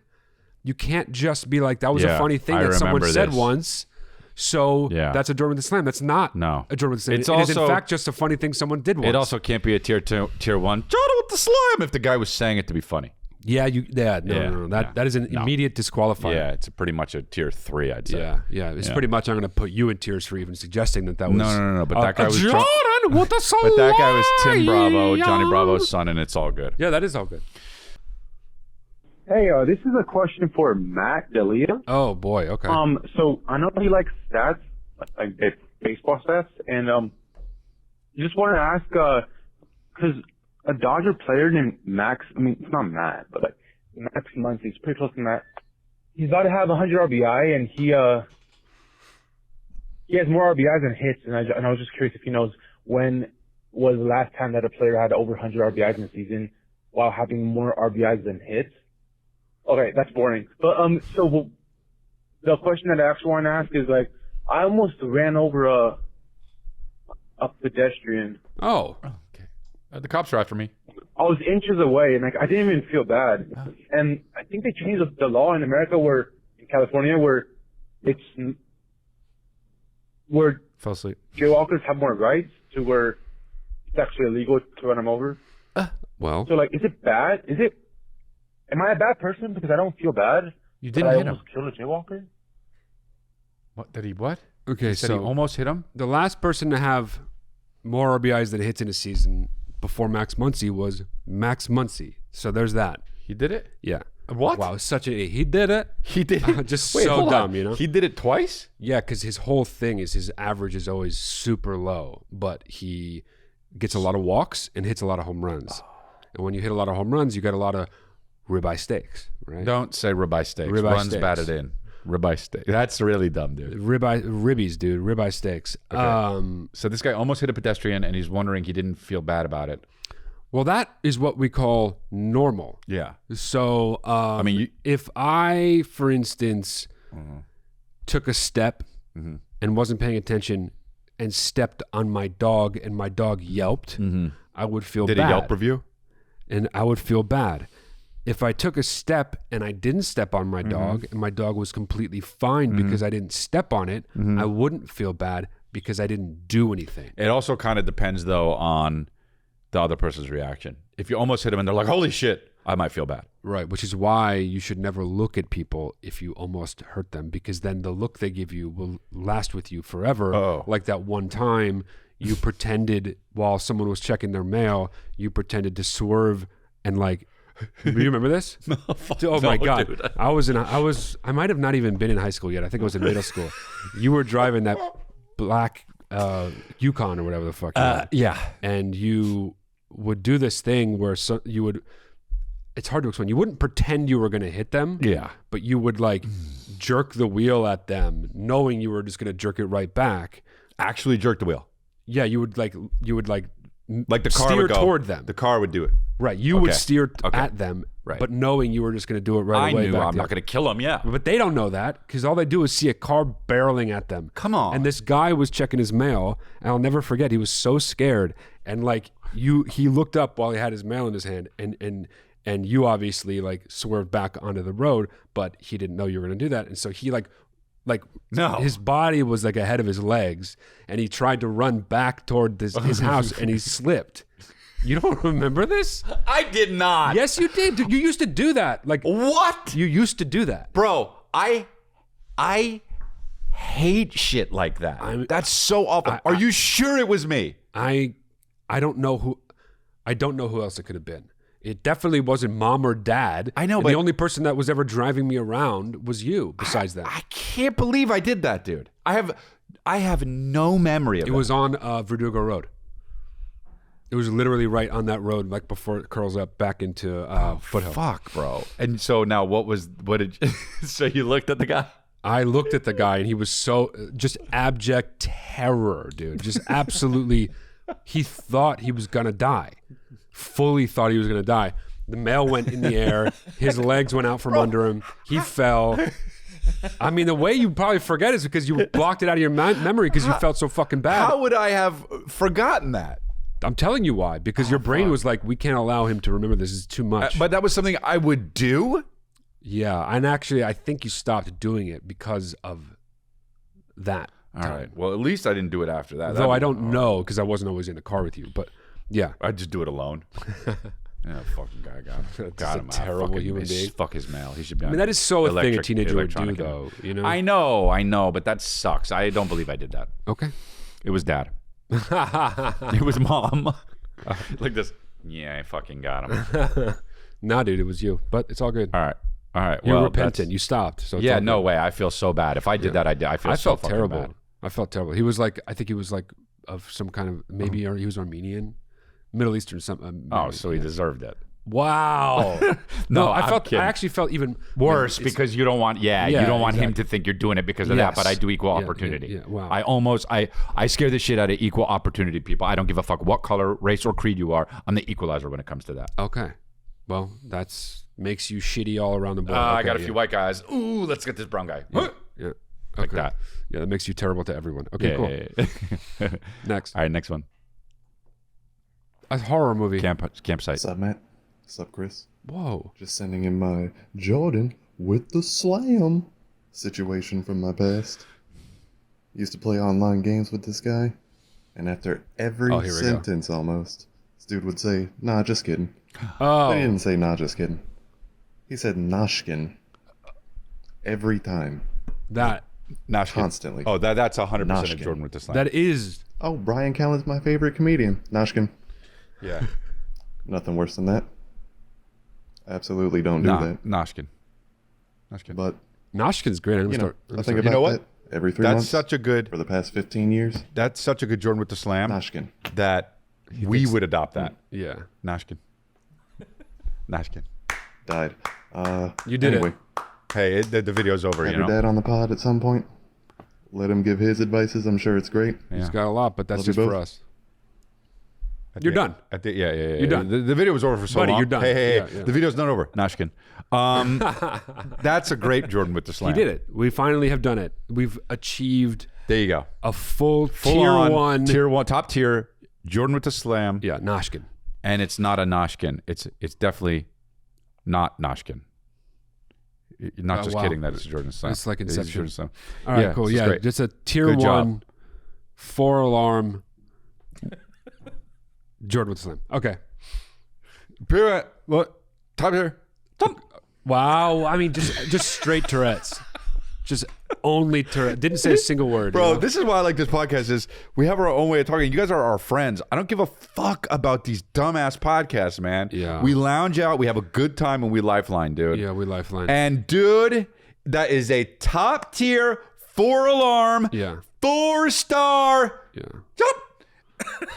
Speaker 1: You can't just be like that was a
Speaker 2: Yeah,
Speaker 1: funny thing
Speaker 2: I
Speaker 1: that someone
Speaker 2: remember
Speaker 1: said
Speaker 2: this.
Speaker 1: once. So
Speaker 2: Yeah.
Speaker 1: that's a Jordan with the slam. That's not
Speaker 2: No.
Speaker 1: a Jordan with the slam.
Speaker 2: It's
Speaker 1: It is in
Speaker 2: also-
Speaker 1: fact just a funny thing someone did once.
Speaker 2: It also can't be a tier 1 Jordan with the slam if the guy was saying it to be funny.
Speaker 1: No. That is an immediate disqualifier.
Speaker 2: Yeah, it's pretty much a tier 3, I'd say.
Speaker 1: Yeah. It's pretty much I'm going to put you in tiers for even suggesting that was.
Speaker 2: No. But that guy was
Speaker 1: Jordan. What the
Speaker 2: But that guy was Tim Bravo, Johnny Bravo's son, and it's all good.
Speaker 1: Yeah, that is all good.
Speaker 8: Hey, this is a question for Matt D'Elia.
Speaker 1: Oh boy, okay.
Speaker 8: So I know he likes stats, like baseball stats, and just wanted to ask, because a Dodger player named Max, I mean, it's not Matt, but like Max Muncy, he's pretty close to Matt. He's about to have 100 RBI, and he has more RBIs than hits, and I was just curious if he knows when was the last time that a player had over 100 RBIs in a season while having more RBIs than hits. Okay, that's boring. But so the question that I actually want to ask is, like, I almost ran over a pedestrian.
Speaker 2: Oh, okay. The cops are after me.
Speaker 8: I was inches away, and like I didn't even feel bad. And I think they changed the law in America, in California, where
Speaker 2: Fell asleep.
Speaker 8: jaywalkers have more rights to where it's actually illegal to run them over.
Speaker 1: Well,
Speaker 8: so like, is it bad? Am I a bad person because I don't feel bad?
Speaker 2: You didn't hit him.
Speaker 8: I almost killed a jaywalker.
Speaker 2: What did he? What?
Speaker 1: Okay,
Speaker 2: He said
Speaker 1: so
Speaker 2: he almost hit him.
Speaker 1: the last person to have more RBIs than hits in a season before Max Muncy was Max Muncy. So there's that.
Speaker 2: He did it.
Speaker 1: Yeah.
Speaker 2: What?
Speaker 1: Wow, he did it.
Speaker 2: He did it.
Speaker 1: Just
Speaker 2: Wait,
Speaker 1: so
Speaker 2: hold
Speaker 1: dumb,
Speaker 2: on.
Speaker 1: you know?
Speaker 2: He did it twice.
Speaker 1: Yeah, because his whole thing is his average is always super low, but he gets a lot of walks and hits a lot of home runs. And when you hit a lot of home runs, you get a lot of ribeye steaks, right?
Speaker 2: Don't say ribeye steaks.
Speaker 1: Ribeye
Speaker 2: Runs
Speaker 1: steaks.
Speaker 2: batted in. Ribeye steak. That's really dumb, dude.
Speaker 1: Ribbies, dude. Ribeye steaks.
Speaker 2: Okay. So this guy almost hit a pedestrian, and he's wondering he didn't feel bad about it.
Speaker 1: Well, that is what we call normal.
Speaker 2: Yeah.
Speaker 1: So,
Speaker 2: I mean,
Speaker 1: if I, for instance, took a step and wasn't paying attention and stepped on my dog and my dog yelped, I would feel bad.
Speaker 2: Did he Yelp review?
Speaker 1: And I would feel bad. If I took a step and I didn't step on my dog and my dog was completely fine because I didn't step on it, I wouldn't feel bad because I didn't do anything.
Speaker 2: It also kind of depends, though, on the other person's reaction. If you almost hit them and they're like, holy shit, I might feel bad.
Speaker 1: Right, which is why you should never look at people if you almost hurt them, because then the look they give you will last with you forever.
Speaker 2: Oh.
Speaker 1: Like that one time you pretended while someone was checking their mail, you pretended to swerve and like, you remember this? Oh my God.
Speaker 2: Dude.
Speaker 1: I might have not even been in high school yet. I think I was in middle school. You were driving that black Yukon or whatever the fuck.
Speaker 2: Yeah.
Speaker 1: And you would do this thing where you would, it's hard to explain. You wouldn't pretend you were going to hit them.
Speaker 2: Yeah.
Speaker 1: But you would like jerk the wheel at them knowing you were just going to jerk it right back.
Speaker 2: Actually jerk the wheel.
Speaker 1: Yeah. You would like
Speaker 2: the car
Speaker 1: steer
Speaker 2: would go
Speaker 1: toward them.
Speaker 2: The car would do it.
Speaker 1: Right. You would steer at them,
Speaker 2: right,
Speaker 1: but knowing you were just going to do it right away.
Speaker 2: I knew I'm not going to kill them, yeah.
Speaker 1: But they don't know that because all they do is see a car barreling at them.
Speaker 2: Come on.
Speaker 1: And this guy was checking his mail, and I'll never forget, he was so scared. And like he looked up while he had his mail in his hand, and you obviously like swerved back onto the road, but he didn't know you were going to do that. And so he his body was like ahead of his legs, and he tried to run back toward his house, and he slipped. You don't remember this?
Speaker 2: I did not.
Speaker 1: Yes, you did. You used to do that. Like
Speaker 2: what?
Speaker 1: You used to do that,
Speaker 2: bro. I hate shit like that. That's so awful. Are you sure it was me?
Speaker 1: I don't know who. I don't know who else it could have been. It definitely wasn't mom or dad.
Speaker 2: I know,
Speaker 1: but the only person that was ever driving me around was you. Besides that,
Speaker 2: I can't believe I did that, dude. I have no memory of it.
Speaker 1: It was on Verdugo Road. It was literally right on that road, like before it curls up back into Foothill.
Speaker 2: Fuck, bro. And so now, so you looked at the guy?
Speaker 1: I looked at the guy, and he was so just abject terror, dude. Just absolutely. He thought he was gonna die. Fully thought he was gonna die. The mail went in the air. His legs went out from under him. He fell. I mean, the way you probably forget is because you blocked it out of your memory because you felt so fucking bad.
Speaker 2: How would I have forgotten that?
Speaker 1: I'm telling you why. Because your brain was like, we can't allow him to remember this. Is too much.
Speaker 2: But that was something I would do?
Speaker 1: Yeah. And actually, I think you stopped doing it because of that.
Speaker 2: All right. Well, at least I didn't do it after that.
Speaker 1: Though I don't know because I wasn't always in the car with you. But yeah.
Speaker 2: I'd just do it alone. Yeah, fucking guy got him. Got him.
Speaker 1: A terrible human being.
Speaker 2: Fuck his mail. He should be.
Speaker 1: I mean, that is so a thing a teenager would do, though. You know.
Speaker 2: I know, but that sucks. I don't believe I did that.
Speaker 1: Okay.
Speaker 2: It was dad. It was mom. Like this. Yeah, I fucking got him.
Speaker 1: Nah, dude, it was you. But it's all good.
Speaker 2: All right.
Speaker 1: You're
Speaker 2: well,
Speaker 1: repentant. You stopped. So
Speaker 2: yeah, no way. I feel so bad. If I did that, I feel so
Speaker 1: felt
Speaker 2: fucking
Speaker 1: terrible.
Speaker 2: bad.
Speaker 1: I felt terrible. He was like, I think he was like of some kind of maybe he was Armenian, Middle Eastern something.
Speaker 2: Oh, so he deserved it.
Speaker 1: Wow.
Speaker 2: No,
Speaker 1: I
Speaker 2: kidding.
Speaker 1: actually felt even
Speaker 2: worse because you don't want you don't want him
Speaker 1: exactly.
Speaker 2: to think you're doing it because of that, but I do equal opportunity.
Speaker 1: Yeah, wow.
Speaker 2: I scare the shit out of equal opportunity people. I don't give a fuck what color, race, or creed you are. I'm the equalizer when it comes to that.
Speaker 1: Okay. Well, that's makes you shitty all around the board.
Speaker 2: I got a few white guys. Ooh, let's get this brown guy.
Speaker 1: Yeah.
Speaker 2: Like
Speaker 1: Okay.
Speaker 2: that.
Speaker 1: Yeah, that makes you terrible to everyone. Okay, cool.
Speaker 2: Yeah.
Speaker 1: Next.
Speaker 2: All right, next one.
Speaker 1: A horror movie.
Speaker 2: Campsite.
Speaker 9: What's up, Matt? What's up, Chris?
Speaker 1: Whoa.
Speaker 9: Just sending in my Jordan with the slam situation from my past. Used to play online games with this guy, and after every
Speaker 1: here we go.
Speaker 9: sentence almost, this dude would say, "Nah, just kidding."
Speaker 1: Oh.
Speaker 9: But he didn't say, "Nah, just kidding." He said, "Noshkin." Every time.
Speaker 1: That
Speaker 2: Noshkin.
Speaker 9: Constantly.
Speaker 2: Oh, that's 100% of
Speaker 9: Noshkin.
Speaker 2: Jordan with the slam.
Speaker 1: that is
Speaker 9: Oh, Brian Callen's my favorite comedian. Noshkin.
Speaker 2: Yeah.
Speaker 9: Nothing worse than that. Absolutely don't do that.
Speaker 2: Noshkin.
Speaker 9: But,
Speaker 1: Noshkin's great. I'm
Speaker 9: you know,
Speaker 1: gonna
Speaker 9: I
Speaker 1: start.
Speaker 9: think about
Speaker 2: You know what?
Speaker 9: that every 3
Speaker 2: That's
Speaker 9: months
Speaker 2: such a good.
Speaker 9: for the past 15 years.
Speaker 2: That's such a good Jordan with the slam
Speaker 9: Noshkin.
Speaker 2: that we would adopt that.
Speaker 1: Yeah.
Speaker 2: Noshkin. Noshkin.
Speaker 9: Died.
Speaker 1: You did
Speaker 9: anyway,
Speaker 1: it.
Speaker 2: Hey, the video's over.
Speaker 9: have
Speaker 2: You
Speaker 9: your
Speaker 2: know.
Speaker 9: dad on the pod at some point. Let him give his advices. I'm sure it's great.
Speaker 1: He's got a lot, but that's
Speaker 9: Love you
Speaker 1: just for
Speaker 9: both.
Speaker 1: us. You're done.
Speaker 2: Yeah.
Speaker 1: You're done.
Speaker 2: The video was over for so
Speaker 1: Buddy,
Speaker 2: long.
Speaker 1: you're done.
Speaker 2: Hey.
Speaker 1: Yeah.
Speaker 2: The video's not over. Noshkin. That's a great Jordan with the slam.
Speaker 1: He did it. We finally have done it. We've achieved
Speaker 2: There you go.
Speaker 1: a full
Speaker 2: Full
Speaker 1: tier one.
Speaker 2: top tier Jordan with the slam.
Speaker 1: Yeah, Noshkin.
Speaker 2: And it's not a Noshkin. It's definitely not Noshkin. You're not just
Speaker 1: wow.
Speaker 2: kidding that it's a Jordan slam.
Speaker 1: It's like
Speaker 2: It is a
Speaker 1: Inception.
Speaker 2: Jordan slam.
Speaker 1: All right, cool.
Speaker 2: this is
Speaker 1: Yeah,
Speaker 2: great.
Speaker 1: just a tier
Speaker 2: Good job.
Speaker 1: one, 4-alarm Jordan with the slam. Okay.
Speaker 2: What? Top tier.
Speaker 1: Wow. I mean, just straight Tourette's. Just only Tourette's. Didn't say a single word.
Speaker 2: Bro,
Speaker 1: you know?
Speaker 2: this is why I like this podcast is we have our own way of talking. You guys are our friends. I don't give a fuck about these dumbass podcasts, man.
Speaker 1: Yeah.
Speaker 2: We lounge out, we have a good time, and we lifeline, dude.
Speaker 1: Yeah, we lifeline.
Speaker 2: And dude, that is a top tier 4-alarm,
Speaker 1: Yeah.
Speaker 2: 4-star.
Speaker 1: Yeah.
Speaker 2: Yup.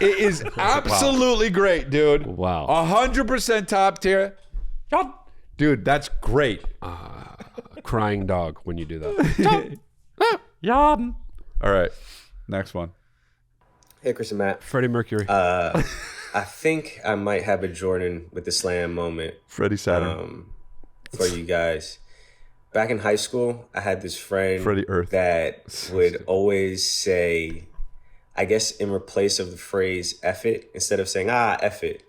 Speaker 2: It is absolutely great, dude.
Speaker 1: Wow.
Speaker 2: 100% top tier. Yup. Dude, that's great.
Speaker 1: Crying dog when you do that.
Speaker 2: All right. Next one.
Speaker 10: Hey, Chris and Matt.
Speaker 1: Freddie Mercury.
Speaker 10: I think I might have a Jordan with the slam moment
Speaker 2: Freddie Saturn.
Speaker 10: for you guys. Back in high school, I had this friend
Speaker 2: Freddie Earth.
Speaker 10: that would always say, I guess in replace of the phrase F it, instead of saying, F it,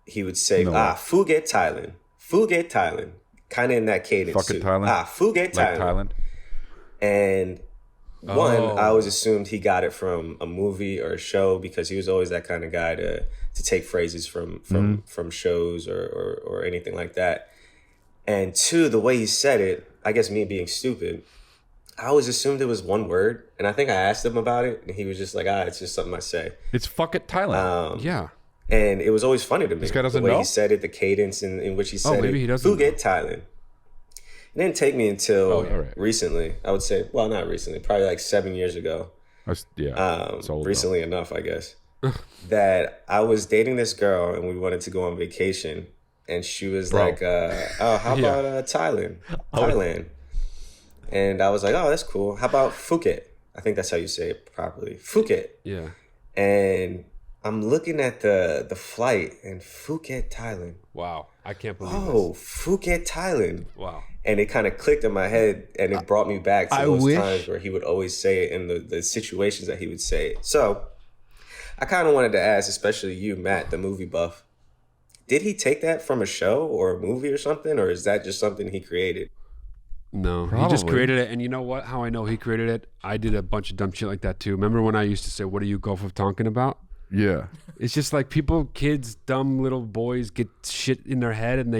Speaker 10: he would say, Fuget Thailand. Fuget Thailand. Kind of in that cadence.
Speaker 2: Fuck it,
Speaker 10: too.
Speaker 2: Thailand.
Speaker 10: Fuget
Speaker 2: Like
Speaker 10: Thailand. And I always assumed he got it from a movie or a show because he was always that kind of guy to take phrases from shows or anything like that. And two, the way he said it, I guess me being stupid, I always assumed it was one word. And I think I asked him about it, and he was just like, it's just something I say.
Speaker 2: It's fuck it, Thailand.
Speaker 1: Yeah.
Speaker 10: And it was always funny to me.
Speaker 2: This guy doesn't
Speaker 10: the way
Speaker 2: know?
Speaker 10: he said it, the cadence in which he said
Speaker 1: maybe
Speaker 10: it.
Speaker 1: he doesn't
Speaker 10: Fuget Thailand. It didn't take me until
Speaker 2: all right.
Speaker 10: recently. I would say, well, not recently, probably like 7 years ago.
Speaker 2: It's old,
Speaker 10: Recently enough, I guess, that I was dating this girl and we wanted to go on vacation. And she was like, how about Thailand? Thailand. And I was like, oh, that's cool. How about Phuket? I think that's how you say it properly. Phuket.
Speaker 1: Yeah.
Speaker 10: And I'm looking at the flight and Phuket, Thailand.
Speaker 1: Wow. I can't believe
Speaker 10: Oh, Phuket, Thailand.
Speaker 1: this. Wow.
Speaker 10: And it kind of clicked in my head, and it brought me back to those times where he would always say it in the situations that he would say it. So I kind of wanted to ask, especially you, Matt, the movie buff, did he take that from a show or a movie or something, or is that just something he created?
Speaker 1: No, he just created it. And you know what? How I know he created it? I did a bunch of dumb shit like that too. Remember when I used to say, what are you Gulf of Tonkin about?
Speaker 2: Yeah.
Speaker 1: It's just like kids, dumb little boys get shit in their head and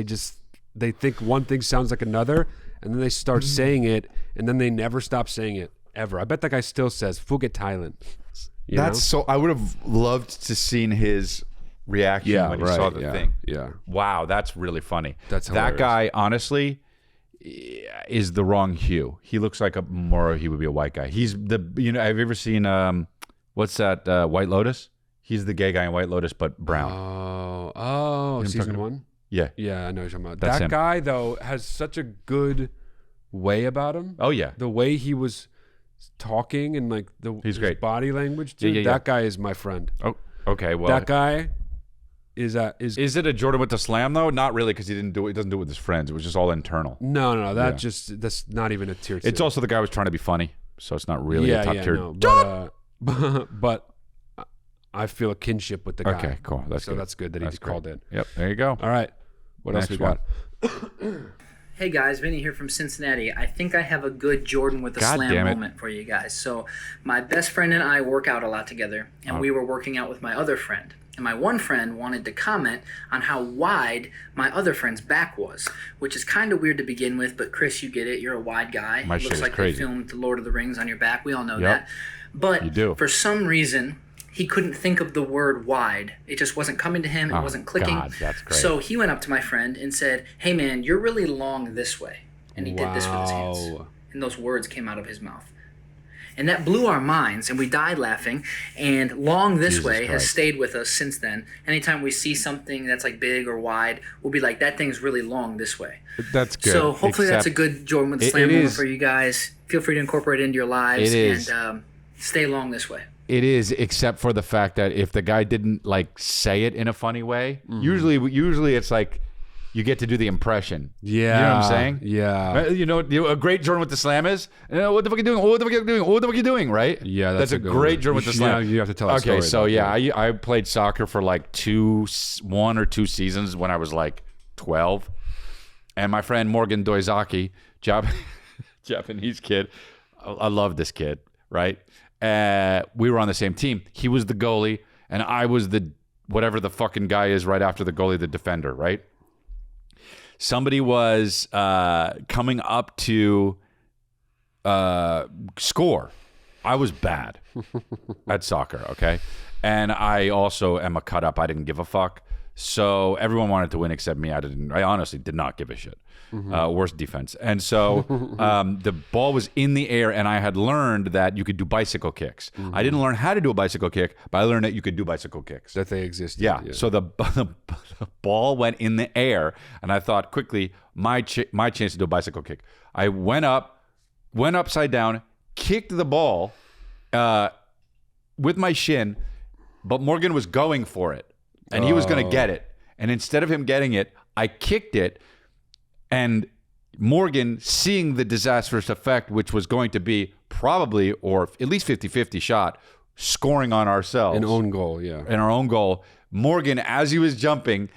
Speaker 1: they think one thing sounds like another and then they start saying it and then they never stop saying it ever. I bet that guy still says Phuket, Thailand.
Speaker 2: So I would have loved to seen his reaction when he saw the thing.
Speaker 1: Yeah.
Speaker 2: Wow, that's really funny.
Speaker 1: That's
Speaker 2: that
Speaker 1: hilarious.
Speaker 2: guy, honestly, is the wrong hue. He looks like he would be a white guy. He's have you ever seen what's that White Lotus? He's the gay guy in White Lotus, but brown.
Speaker 1: Oh, season 1?
Speaker 2: Yeah.
Speaker 1: Yeah, I know what you're talking about.
Speaker 2: That's
Speaker 1: that
Speaker 2: him.
Speaker 1: guy, though, has such a good way about him.
Speaker 2: Oh, yeah.
Speaker 1: The way he was talking and like his
Speaker 2: great.
Speaker 1: body language, dude,
Speaker 2: Yeah.
Speaker 1: that guy is my friend.
Speaker 2: Oh, okay. Well,
Speaker 1: that guy is
Speaker 2: it a Jordan with the slam, though? Not really, because he doesn't do it with his friends. It was just all internal.
Speaker 1: No. That's not even a tier 2.
Speaker 2: It's also the guy was trying to be funny, so it's not really a top tier.
Speaker 1: No, but I feel a kinship with the guy.
Speaker 2: Okay, cool. That's
Speaker 1: good that he called in.
Speaker 2: Yep, there you go.
Speaker 1: All right. What else we got?
Speaker 11: Hey guys, Vinny here from Cincinnati. I think I have a good Jordan with a slam moment for you guys. So my best friend and I work out a lot together, and we were working out with my other friend. And my one friend wanted to comment on how wide my other friend's back was, which is kind of weird to begin with, but Chris, you get it. You're a wide guy.
Speaker 2: My
Speaker 11: it
Speaker 2: shit
Speaker 11: looks
Speaker 2: is
Speaker 11: like
Speaker 2: crazy.
Speaker 11: they filmed The Lord of the Rings on your back. We all know that. But
Speaker 2: You do.
Speaker 11: for some reason, he couldn't think of the word wide. It just wasn't coming to him. It wasn't clicking.
Speaker 2: God, that's great.
Speaker 11: So he went up to my friend and said, "Hey man, you're really long this way." And he did this with his hands. And those words came out of his mouth. And that blew our minds, and we died laughing. And long this way has stayed with us since then. Anytime we see something that's like big or wide, we'll be like, that thing's really long this way.
Speaker 2: That's good.
Speaker 11: So hopefully that's a good Jordan with the slam moment for you guys. Feel free to incorporate it into your lives.
Speaker 2: It is.
Speaker 11: And stay long this way.
Speaker 2: It is, except for the fact that if the guy didn't like say it in a funny way, usually it's like you get to do the impression.
Speaker 1: Yeah.
Speaker 2: You know what I'm saying?
Speaker 1: Yeah.
Speaker 2: You know a great Jordan with the slam is? What the fuck are you doing? What the fuck are you doing? What the fuck are you doing? Right?
Speaker 1: Yeah,
Speaker 2: that's a
Speaker 1: good
Speaker 2: great
Speaker 1: one.
Speaker 2: Jordan with the slam.
Speaker 1: You have to tell a story.
Speaker 2: Okay, so I played soccer for like 1 or 2 seasons when I was like 12. And my friend Morgan Doizaki, Japanese kid, I love this kid, right? We were on the same team. He was the goalie, and I was the whatever the fucking guy is right after the goalie, the defender, right? Somebody was coming up to score. I was bad at soccer, okay? And I also am a cut up. I didn't give a fuck. So everyone wanted to win except me. I honestly did not give a shit. Worst defense. And so the ball was in the air, and I had learned that you could do bicycle kicks. I didn't learn how to do a bicycle kick, but I learned that you could do bicycle kicks.
Speaker 1: That they existed.
Speaker 2: Yeah. So the ball went in the air, and I thought quickly, my chance to do a bicycle kick. I went upside down, kicked the ball with my shin, but Morgan was going for it. And he was going to get it. And instead of him getting it, I kicked it. And Morgan, seeing the disastrous effect, which was going to be probably, or at least 50-50 shot, scoring on ourselves.
Speaker 1: An own goal, yeah.
Speaker 2: And our own goal. Morgan, as he was jumping,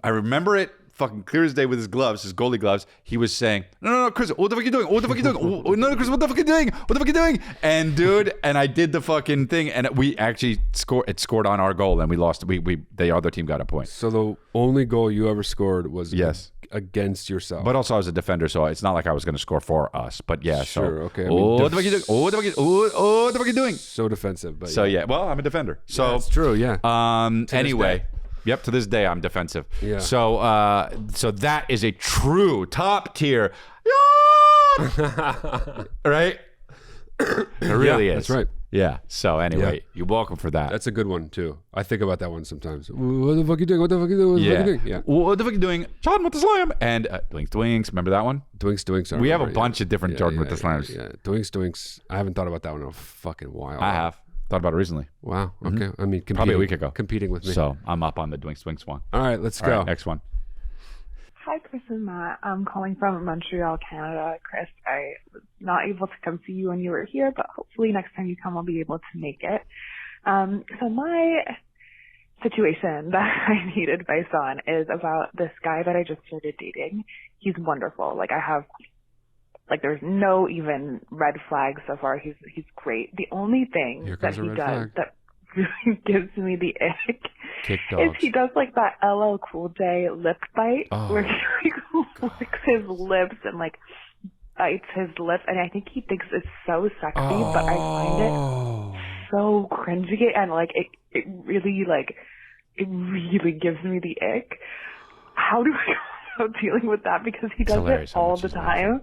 Speaker 2: I remember it fucking clear as day with his gloves, his goalie gloves. He was saying, no, Chris, what the fuck are you doing? What the fuck are you doing? No, Chris, what the fuck are you doing? What the fuck are you doing? And dude, and I did the fucking thing, and we actually scored on our goal, and we lost. The other team got a point.
Speaker 1: So the only goal you ever scored was against yourself.
Speaker 2: But also I was a defender, so it's not like I was going to score for us. But yeah,
Speaker 1: sure, okay. I mean,
Speaker 2: what the fuck are you doing? What the fuck are you doing?
Speaker 1: So defensive, but
Speaker 2: so yeah. Well, I'm a defender. So
Speaker 1: that's true. Yeah.
Speaker 2: Anyway. Yep, to this day I'm defensive.
Speaker 1: Yeah.
Speaker 2: So that is a true top tier. Right? It really is.
Speaker 1: That's right.
Speaker 2: Yeah. So anyway, you're welcome for that.
Speaker 1: That's a good one too. I think about that one sometimes. What the fuck you doing? What the fuck you doing? What the fuck you doing? Yeah.
Speaker 2: What the fuck you doing? Jordan with the slam and Dwinks. Remember that one?
Speaker 1: Dwinks.
Speaker 2: We have a bunch of different Jordan with the slams.
Speaker 1: Yeah. Dwinks. I haven't thought about that one in a fucking while.
Speaker 2: I have. Thought about it recently.
Speaker 1: Wow. Okay. I mean,
Speaker 2: probably a week ago.
Speaker 1: Competing with me.
Speaker 2: So I'm up on the Dwinks one.
Speaker 1: All right, let's go.
Speaker 2: Right, next one.
Speaker 12: Hi, Chris and Matt. I'm calling from Montreal, Canada. Chris, I was not able to come see you when you were here, but hopefully next time you come, I'll be able to make it. So my situation that I need advice on is about this guy that I just started dating. He's wonderful. There's no even red flags so far. He's great. The only thing that he does that really gives me the ick
Speaker 2: Kick
Speaker 12: is
Speaker 2: dogs.
Speaker 12: he does like that LL Cool J lip bite where he like licks his lips and like bites his lip, and I think he thinks it's so sexy, but I find it so cringy, and like it really gives me the ick. How do I go about dealing with that? Because he does it all the time,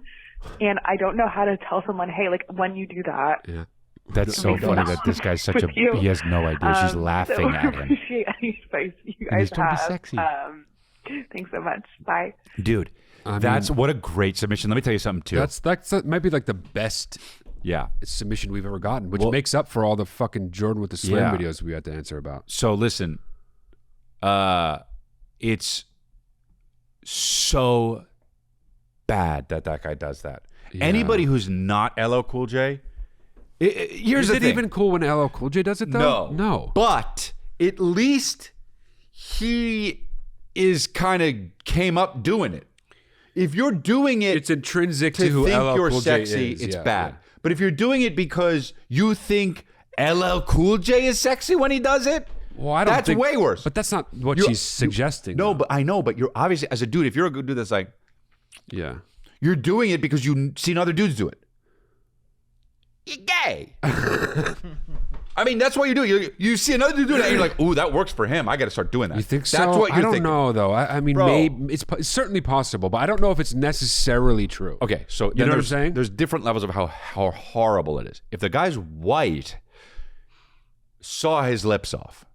Speaker 12: and I don't know how to tell someone, hey, like when you do that.
Speaker 1: Yeah.
Speaker 2: That's so funny that this guy's such a. He has no idea. She's laughing at him.
Speaker 12: Appreciate any advice you guys
Speaker 2: Don't be
Speaker 12: have.
Speaker 2: sexy.
Speaker 12: Thanks so much. Bye.
Speaker 2: Dude, that's what a great submission. Let me tell you something too.
Speaker 1: That might be like the best submission we've ever gotten, which makes up for all the fucking Jordan with the slam videos we had to answer about.
Speaker 2: So listen, it's so bad that guy does that.
Speaker 1: Yeah.
Speaker 2: Anybody who's not LL Cool J, here's
Speaker 1: Is
Speaker 2: the
Speaker 1: it
Speaker 2: thing.
Speaker 1: even cool when LL Cool J does it though? No.
Speaker 2: But at least he is kind of came up doing it. If you're doing it,
Speaker 1: it's intrinsic
Speaker 2: to
Speaker 1: who
Speaker 2: think
Speaker 1: LL
Speaker 2: you're
Speaker 1: Cool J
Speaker 2: sexy.
Speaker 1: is.
Speaker 2: It's
Speaker 1: Yeah,
Speaker 2: bad.
Speaker 1: yeah.
Speaker 2: But if you're doing it because you think LL Cool J is sexy when he does it,
Speaker 1: well, I don't
Speaker 2: that's
Speaker 1: think,
Speaker 2: way worse.
Speaker 1: But that's not what she's suggesting.
Speaker 2: No, but I know. But you're obviously, as a dude, if you're a good dude, that's like,
Speaker 1: yeah,
Speaker 2: you're doing it because you've seen other dudes do it. You're gay. I mean, that's what you do. You see another dude doing it, and you're like, ooh, that works for him. I got to start doing that.
Speaker 1: You think so?
Speaker 2: That's what you're
Speaker 1: I don't
Speaker 2: thinking.
Speaker 1: know, though. I mean,
Speaker 2: Bro.
Speaker 1: maybe it's certainly possible, but I don't know if it's necessarily true.
Speaker 2: Okay, so
Speaker 1: you know what I'm saying?
Speaker 2: There's different levels of how horrible it is. If the guy's white, saw his lips off.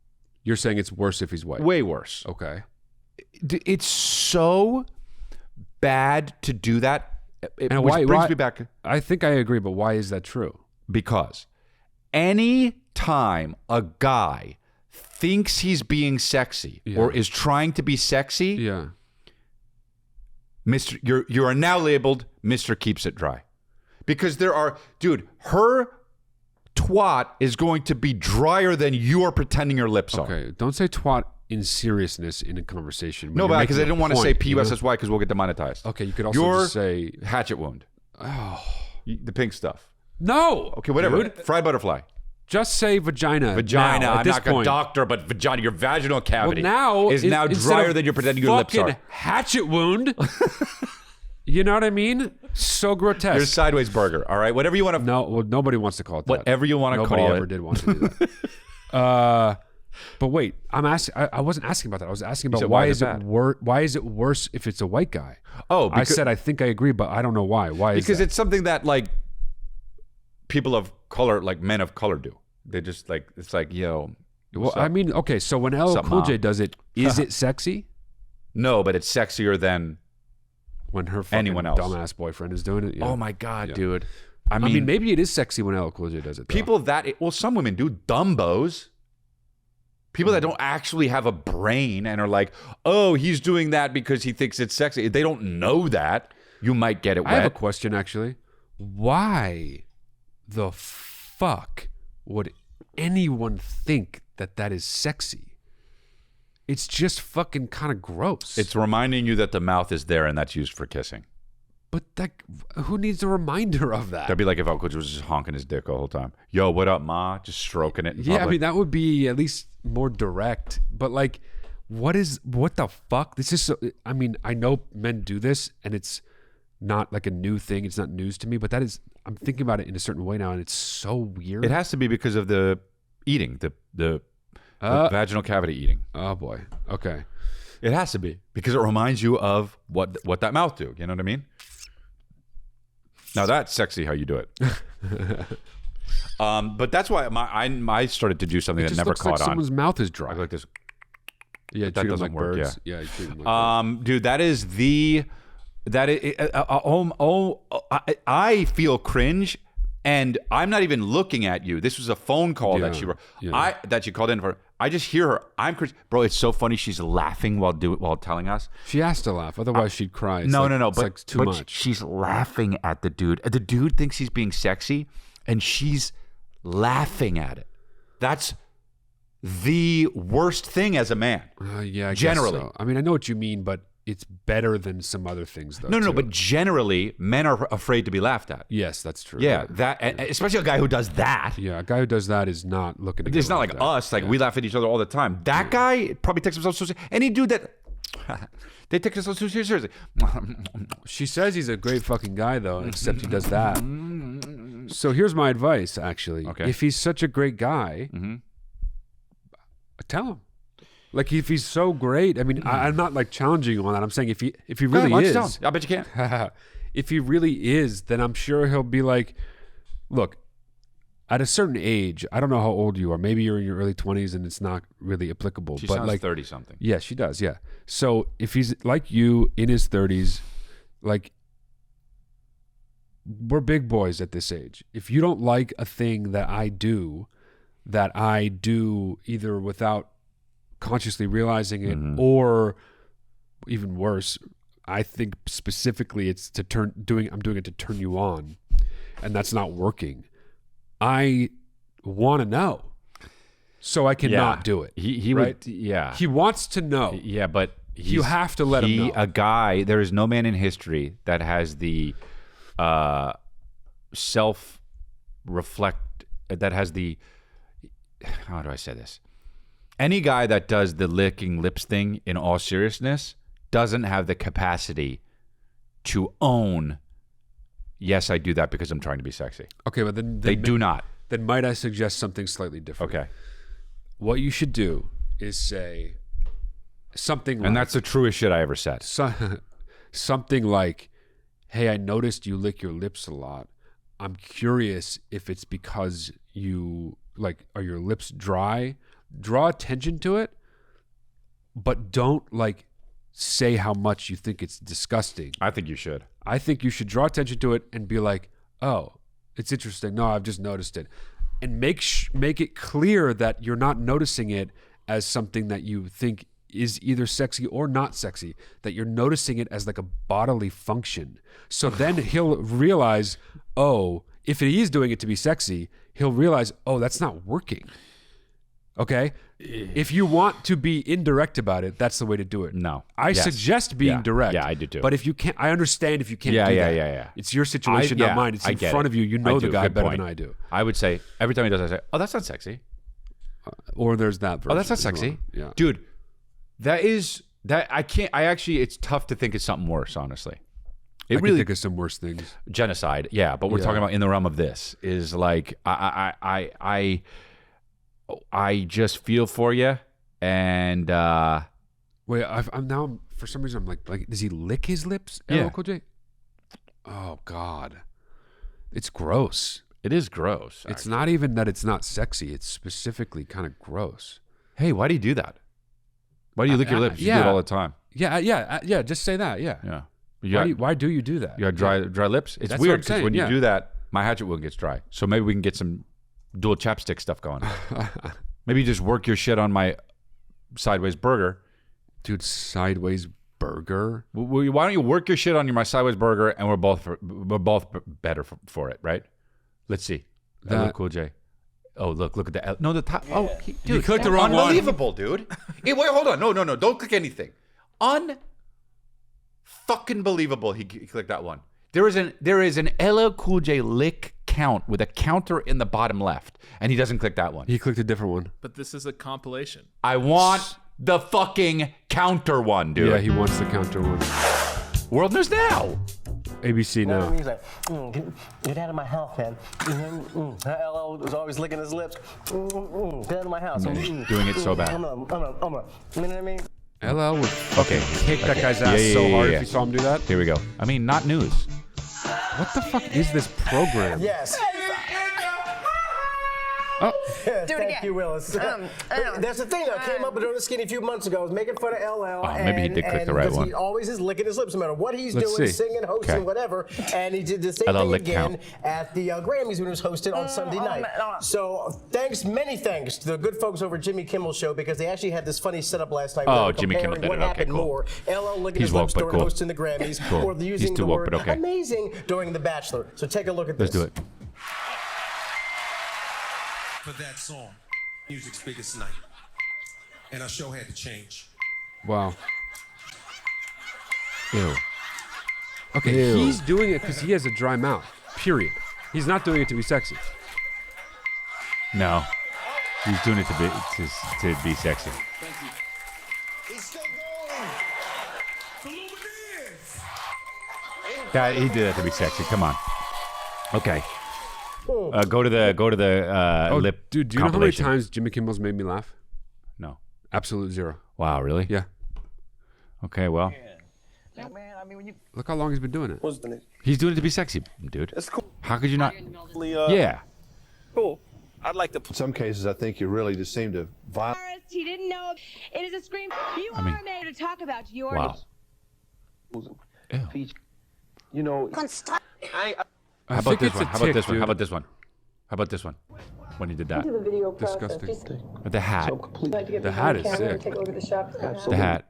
Speaker 1: You're saying it's worse if he's white?
Speaker 2: Way worse.
Speaker 1: Okay.
Speaker 2: It's so bad to do that.
Speaker 1: And
Speaker 2: Which
Speaker 1: why
Speaker 2: brings me back.
Speaker 1: I think I agree, but why is that true?
Speaker 2: Because any time a guy thinks he's being sexy or is trying to be sexy, Mr. You are now labeled Mr. Keeps It Dry. Because her twat is going to be drier than you are pretending your lips are.
Speaker 1: Okay, don't say twat in seriousness in a conversation.
Speaker 2: No, but because I didn't want to say PUSSY because we'll get demonetized.
Speaker 1: Okay, you could also just say
Speaker 2: hatchet wound.
Speaker 1: Oh,
Speaker 2: the pink stuff.
Speaker 1: No.
Speaker 2: Okay, whatever.
Speaker 1: Dude.
Speaker 2: Fried butterfly.
Speaker 1: Just say vagina.
Speaker 2: Vagina.
Speaker 1: Now, at
Speaker 2: I'm
Speaker 1: this
Speaker 2: not
Speaker 1: point.
Speaker 2: a doctor, but vagina. Your vaginal cavity is now
Speaker 1: instead
Speaker 2: drier
Speaker 1: of
Speaker 2: than you're pretending your lips
Speaker 1: fucking
Speaker 2: are.
Speaker 1: Hatchet wound. You know what I mean? So grotesque.
Speaker 2: Your sideways burger. All right, whatever you want to.
Speaker 1: No, well, nobody wants to call it that.
Speaker 2: Whatever you want to call it.
Speaker 1: Nobody ever did want to do that. But wait, I'm asking. I wasn't asking about that. I was asking about why is it worse? Why is it worse if it's a white guy?
Speaker 2: Oh,
Speaker 1: I said I think I agree, but I don't know why. Why?
Speaker 2: Because
Speaker 1: is
Speaker 2: it's something that like people of color, like men of color, do. They just like it's like yo.
Speaker 1: Well, I mean, okay. So when LL Cool J does it, is it sexy?
Speaker 2: No, but it's sexier than
Speaker 1: when her fucking
Speaker 2: anyone else.
Speaker 1: Dumbass boyfriend is doing it. Yeah.
Speaker 2: Oh my god,
Speaker 1: Yeah.
Speaker 2: dude.
Speaker 1: I mean, maybe it is sexy when LL Cool J does it. Though.
Speaker 2: People some women do dumbos. People that don't actually have a brain and are like, oh, he's doing that because he thinks it's sexy. They don't know that. You might get it wet.
Speaker 1: I have a question, actually. Why the fuck would anyone think that is sexy? It's just fucking kind of gross.
Speaker 2: It's reminding you that the mouth is there and that's used for kissing.
Speaker 1: But who needs a reminder of that?
Speaker 2: That'd be like if Elcoach was just honking his dick the whole time. Yo, what up, ma? Just stroking it in
Speaker 1: Yeah,
Speaker 2: public.
Speaker 1: I mean, that would be at least more direct. But like, what the fuck? This is so, I mean, I know men do this and it's not like a new thing. It's not news to me, but I'm thinking about it in a certain way now and it's so weird.
Speaker 2: It has to be because of the eating, the vaginal cavity eating.
Speaker 1: Oh boy. Okay.
Speaker 2: It has to be because it reminds you of what that mouth do. You know what I mean? Now that's sexy how you do it. But that's why I started to do something that never caught
Speaker 1: like
Speaker 2: on.
Speaker 1: Someone's mouth is dry.
Speaker 2: Like this.
Speaker 1: Yeah,
Speaker 2: that doesn't work.
Speaker 1: Birds. Yeah, you treat them like birds.
Speaker 2: Dude, I feel cringe, and I'm not even looking at you. This was a phone call that she wrote. That she called in for. I just hear her. I'm cringe, bro. It's so funny. She's laughing while telling us.
Speaker 1: She has to laugh, otherwise she'd cry.
Speaker 2: No.
Speaker 1: It's like too much.
Speaker 2: She's laughing at the dude. The dude thinks he's being sexy, and she's laughing at it. That's the worst thing as a man.
Speaker 1: Yeah, I
Speaker 2: generally.
Speaker 1: guess so. I mean, I know what you mean, but it's better than some other things, though.
Speaker 2: No, but generally, men are afraid to be laughed at.
Speaker 1: Yes, that's true.
Speaker 2: Yeah, especially a guy who does that.
Speaker 1: Yeah, a guy who does that is not looking to
Speaker 2: It's not like us. Like, we laugh at each other all the time. That guy probably takes himself so seriously. Any dude that... they take themselves so seriously.
Speaker 1: She says he's a great fucking guy, though, except he does that. So here's my advice, actually.
Speaker 2: Okay.
Speaker 1: If he's such a great guy, tell him. Like, if he's so great, I mean, I'm not like challenging you on that. I'm saying if he really is,
Speaker 2: I bet you can't.
Speaker 1: if he really is, then I'm sure he'll be like, look, at a certain age, I don't know how old you are. Maybe you're in your early 20s and it's not really applicable.
Speaker 2: She
Speaker 1: but
Speaker 2: sounds
Speaker 1: like
Speaker 2: 30 something.
Speaker 1: Yeah, she does. Yeah. So if he's like you in his 30s, like, we're big boys at this age. If you don't like a thing that I do either without consciously realizing it, or even worse, I think specifically it's I'm doing it to turn you on, and that's not working. I want to know, so I cannot do it.
Speaker 2: He
Speaker 1: right?
Speaker 2: would, yeah.
Speaker 1: He wants to know.
Speaker 2: Yeah, but
Speaker 1: you have to let him know.
Speaker 2: A guy, there is no man in history that has the self-reflect, that has the, how do I say this? Any guy that does the licking lips thing in all seriousness doesn't have the capacity to own, yes, I do that because I'm trying to be sexy.
Speaker 1: Okay, but then
Speaker 2: they do not.
Speaker 1: Then might I suggest something slightly different?
Speaker 2: Okay.
Speaker 1: What you should do is say something like...
Speaker 2: And that's the truest shit I ever said.
Speaker 1: Something like, hey, I noticed you lick your lips a lot. I'm curious if it's because you, like, are your lips dry? Draw attention to it, but don't, like, say how much you think it's disgusting.
Speaker 2: I think you should.
Speaker 1: I think you should draw attention to it and be like, oh, it's interesting. No, I've just noticed it. And make it clear that you're not noticing it as something that you think is either sexy or not sexy, that you're noticing it as like a bodily function. So then he'll realize, oh, if he is doing it to be sexy, he'll realize, oh, that's not working. Okay? If you want to be indirect about it, that's the way to do it.
Speaker 2: No.
Speaker 1: I suggest being direct.
Speaker 2: Yeah, I do too.
Speaker 1: But if you can't, I understand if you can't do that.
Speaker 2: Yeah.
Speaker 1: It's your situation, not mine. It's in front of you. You know the guy better than I do.
Speaker 2: I would say, every time he does, I say, oh, that's not sexy.
Speaker 1: Or there's that version.
Speaker 2: Oh, that's not sexy.
Speaker 1: Yeah.
Speaker 2: Dude, it's tough to think of something worse, honestly.
Speaker 1: I really think of some worse things.
Speaker 2: Genocide, yeah, but we're talking about in the realm of this, is like, I just feel for you, and
Speaker 1: wait, I'm now for some reason I'm like, does he lick his lips?
Speaker 2: Yeah.
Speaker 1: LL Cool J? Oh God, it's gross.
Speaker 2: It is gross.
Speaker 1: It's not even that it's not sexy. It's specifically kind of gross.
Speaker 2: Hey, why do you do that? Why do you lick your lips? You do it all the time.
Speaker 1: Yeah. Just say that. Yeah. Why do you do that?
Speaker 2: You got dry lips. It's
Speaker 1: That's
Speaker 2: weird
Speaker 1: what I'm
Speaker 2: because when
Speaker 1: saying,
Speaker 2: you do that, my hatchet wound gets dry. So maybe we can get some dual chapstick stuff going. Maybe you just work your shit on my sideways burger.
Speaker 1: Dude, sideways burger?
Speaker 2: Why don't you work your shit on my sideways burger, and we're both better for it, right? Let's see. LL Cool J. Oh, look at the the top. Oh, dude,
Speaker 1: you clicked the wrong one.
Speaker 2: Unbelievable, dude. Hey, wait, hold on. No, don't click anything. Fucking believable. He clicked that one. There is an LL Cool J lick count with a counter in the bottom left, and he doesn't click that one.
Speaker 1: He clicked a different one.
Speaker 3: But this is a compilation.
Speaker 2: I want the fucking counter one, dude.
Speaker 1: Yeah, he wants the counter one.
Speaker 2: World News Now.
Speaker 1: ABC Now.
Speaker 13: He's like, get out of my house, man. LL was always licking his lips. Get out of my house.
Speaker 2: Doing it so bad.
Speaker 13: I'm gonna, you know what I mean?
Speaker 1: LL would kick that guy's ass so hard if you saw him do that.
Speaker 2: Here we go. I mean, not news.
Speaker 1: What the fuck is this program?
Speaker 13: Yes.
Speaker 1: Oh.
Speaker 13: Yes, thank you, Willis. There's a thing that came up with the Skinny a few months ago. I was making fun of LL.
Speaker 2: Oh, maybe he did click the right one.
Speaker 13: He always is licking his lips no matter what he's doing, singing, hosting, whatever. And he did the same thing again at the Grammys when it was hosted on Sunday night. So many thanks to the good folks over at Jimmy Kimmel's show, because they actually had this funny setup last night.
Speaker 2: Oh, Jimmy Kimmel did it.
Speaker 13: What happened more? LL licking his lips during hosting the Grammys, or using the word amazing during The Bachelor. So take a look at this.
Speaker 2: Let's do it.
Speaker 14: For that song, music's biggest night, and our show had to change.
Speaker 1: Wow.
Speaker 2: Ew.
Speaker 1: Okay, he's doing it because he has a dry mouth. Period. He's not doing it to be sexy.
Speaker 2: No, he's doing it to be sexy. God, he did that to be sexy. Come on. Okay. Go to the lip.
Speaker 1: Dude, do you know how many times Jimmy Kimmel's made me laugh?
Speaker 2: No.
Speaker 1: Absolute zero.
Speaker 2: Wow, really?
Speaker 1: Yeah.
Speaker 2: Okay, well.
Speaker 1: Look how long he's been doing it.
Speaker 2: He's doing it to be sexy, dude.
Speaker 15: That's cool.
Speaker 2: How could you not? Yeah.
Speaker 15: Cool. I'd like to. In some cases, I think you really just seem to violate.
Speaker 16: He didn't know. It is a scream. You
Speaker 2: I mean,
Speaker 16: are made to talk about your.
Speaker 2: Wow.
Speaker 15: You know.
Speaker 2: How about this one? How about this one? How about this one? How about this one? When he did that.
Speaker 1: Disgusting.
Speaker 2: But the hat.
Speaker 1: The hat is sick.
Speaker 2: The hat.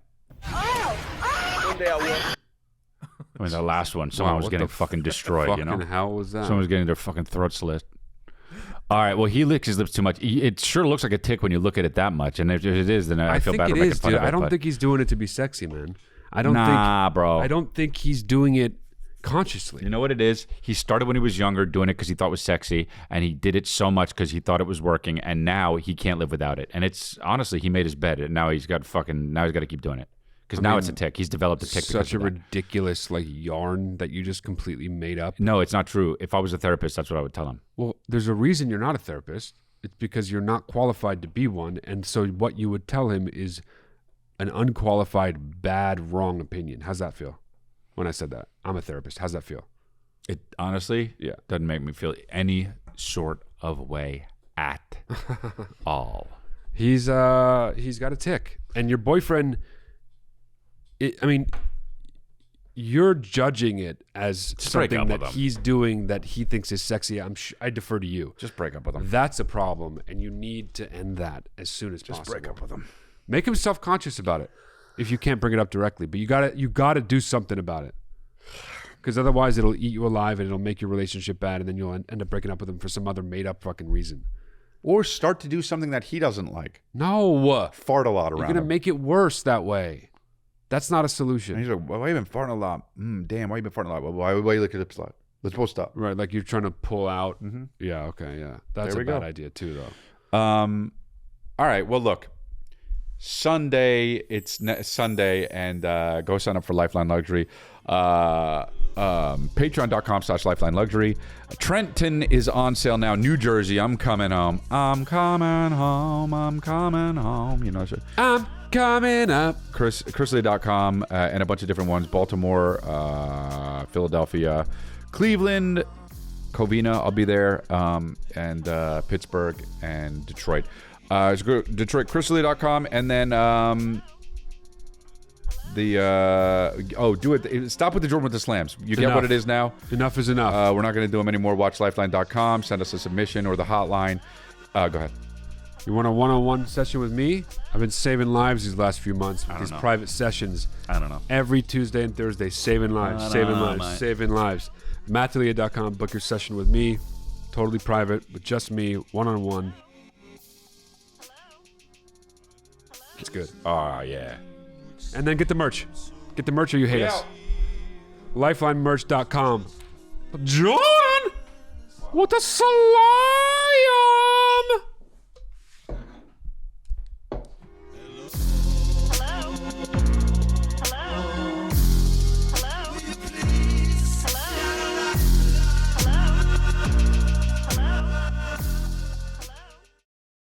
Speaker 2: I mean, the last one, someone was getting fucking destroyed, you know?
Speaker 1: Fucking hell was that?
Speaker 2: Someone was getting their fucking throat slit. All right, well, he licks his lips too much. It sure looks like a tick when you look at it that much. And if it is, then I feel bad for making fun of it.
Speaker 1: I don't think he's doing it to be sexy, man.
Speaker 2: Bro.
Speaker 1: I don't think he's doing it consciously.
Speaker 2: You know what it is? He started when he was younger doing it because he thought it was sexy, and he did it so much because he thought it was working, and now he can't live without it. And it's honestly, he made his bed, and now he's got to keep doing it. Because now it's a tick. He's developed a tick.
Speaker 1: Such a ridiculous yarn that you just completely made up.
Speaker 2: No, it's not true. If I was a therapist, that's what I would tell him.
Speaker 1: Well, there's a reason you're not a therapist. It's because you're not qualified to be one. And so what you would tell him is an unqualified, bad, wrong opinion. How's that feel? When I said that, I'm a therapist. How's that feel?
Speaker 2: It honestly, doesn't make me feel any sort of way at all.
Speaker 1: He's got a tick, and your boyfriend. You're judging it as something that he's doing that he thinks is sexy. I defer to you.
Speaker 2: Just break up with him.
Speaker 1: That's a problem, and you need to end that as soon as possible.
Speaker 2: Just break up with him.
Speaker 1: Make him self-conscious about it. If you can't bring it up directly, but you gotta do something about it, because otherwise it'll eat you alive and it'll make your relationship bad, and then you'll end up breaking up with him for some other made-up fucking reason.
Speaker 2: Or start to do something that he doesn't like.
Speaker 1: No,
Speaker 2: fart a lot around.
Speaker 1: You're gonna make it worse that way. That's not a solution.
Speaker 2: And he's like, why you been farting a lot? Damn, why you been farting a lot? Why you look at lips a lot? Let's both stop.
Speaker 1: Right, like you're trying to pull out.
Speaker 2: Mm-hmm.
Speaker 1: Yeah, okay, yeah. That's a bad idea too, though.
Speaker 2: All right, well, look. Sunday, it's Sunday, and go sign up for Lifeline Luxury. Patreon.com/Lifeline Luxury. Trenton is on sale now. New Jersey, I'm coming home. I'm coming home. I'm coming home. You know,
Speaker 1: I'm coming up.
Speaker 2: Chrisley.com and a bunch of different ones. Baltimore, Philadelphia, Cleveland, Covina, I'll be there, and Pittsburgh and Detroit. Detroit, Chrisley.com, and then do it. Stop with the Jordan with the slams. You get what it is now?
Speaker 1: Enough is enough.
Speaker 2: We're not going to do them anymore. Watchlifeline.com. Send us a submission or the hotline. Go ahead.
Speaker 1: You want a one-on-one session with me? I've been saving lives these last few months with these private sessions.
Speaker 2: I don't know.
Speaker 1: Every Tuesday and Thursday, saving lives. MattDelia.com. Book your session with me. Totally private, with just me, one-on-one. It's good.
Speaker 2: Oh, yeah.
Speaker 1: And then get the merch. Get the merch or you hate us. LifelineMerch.com. John with the Sliam.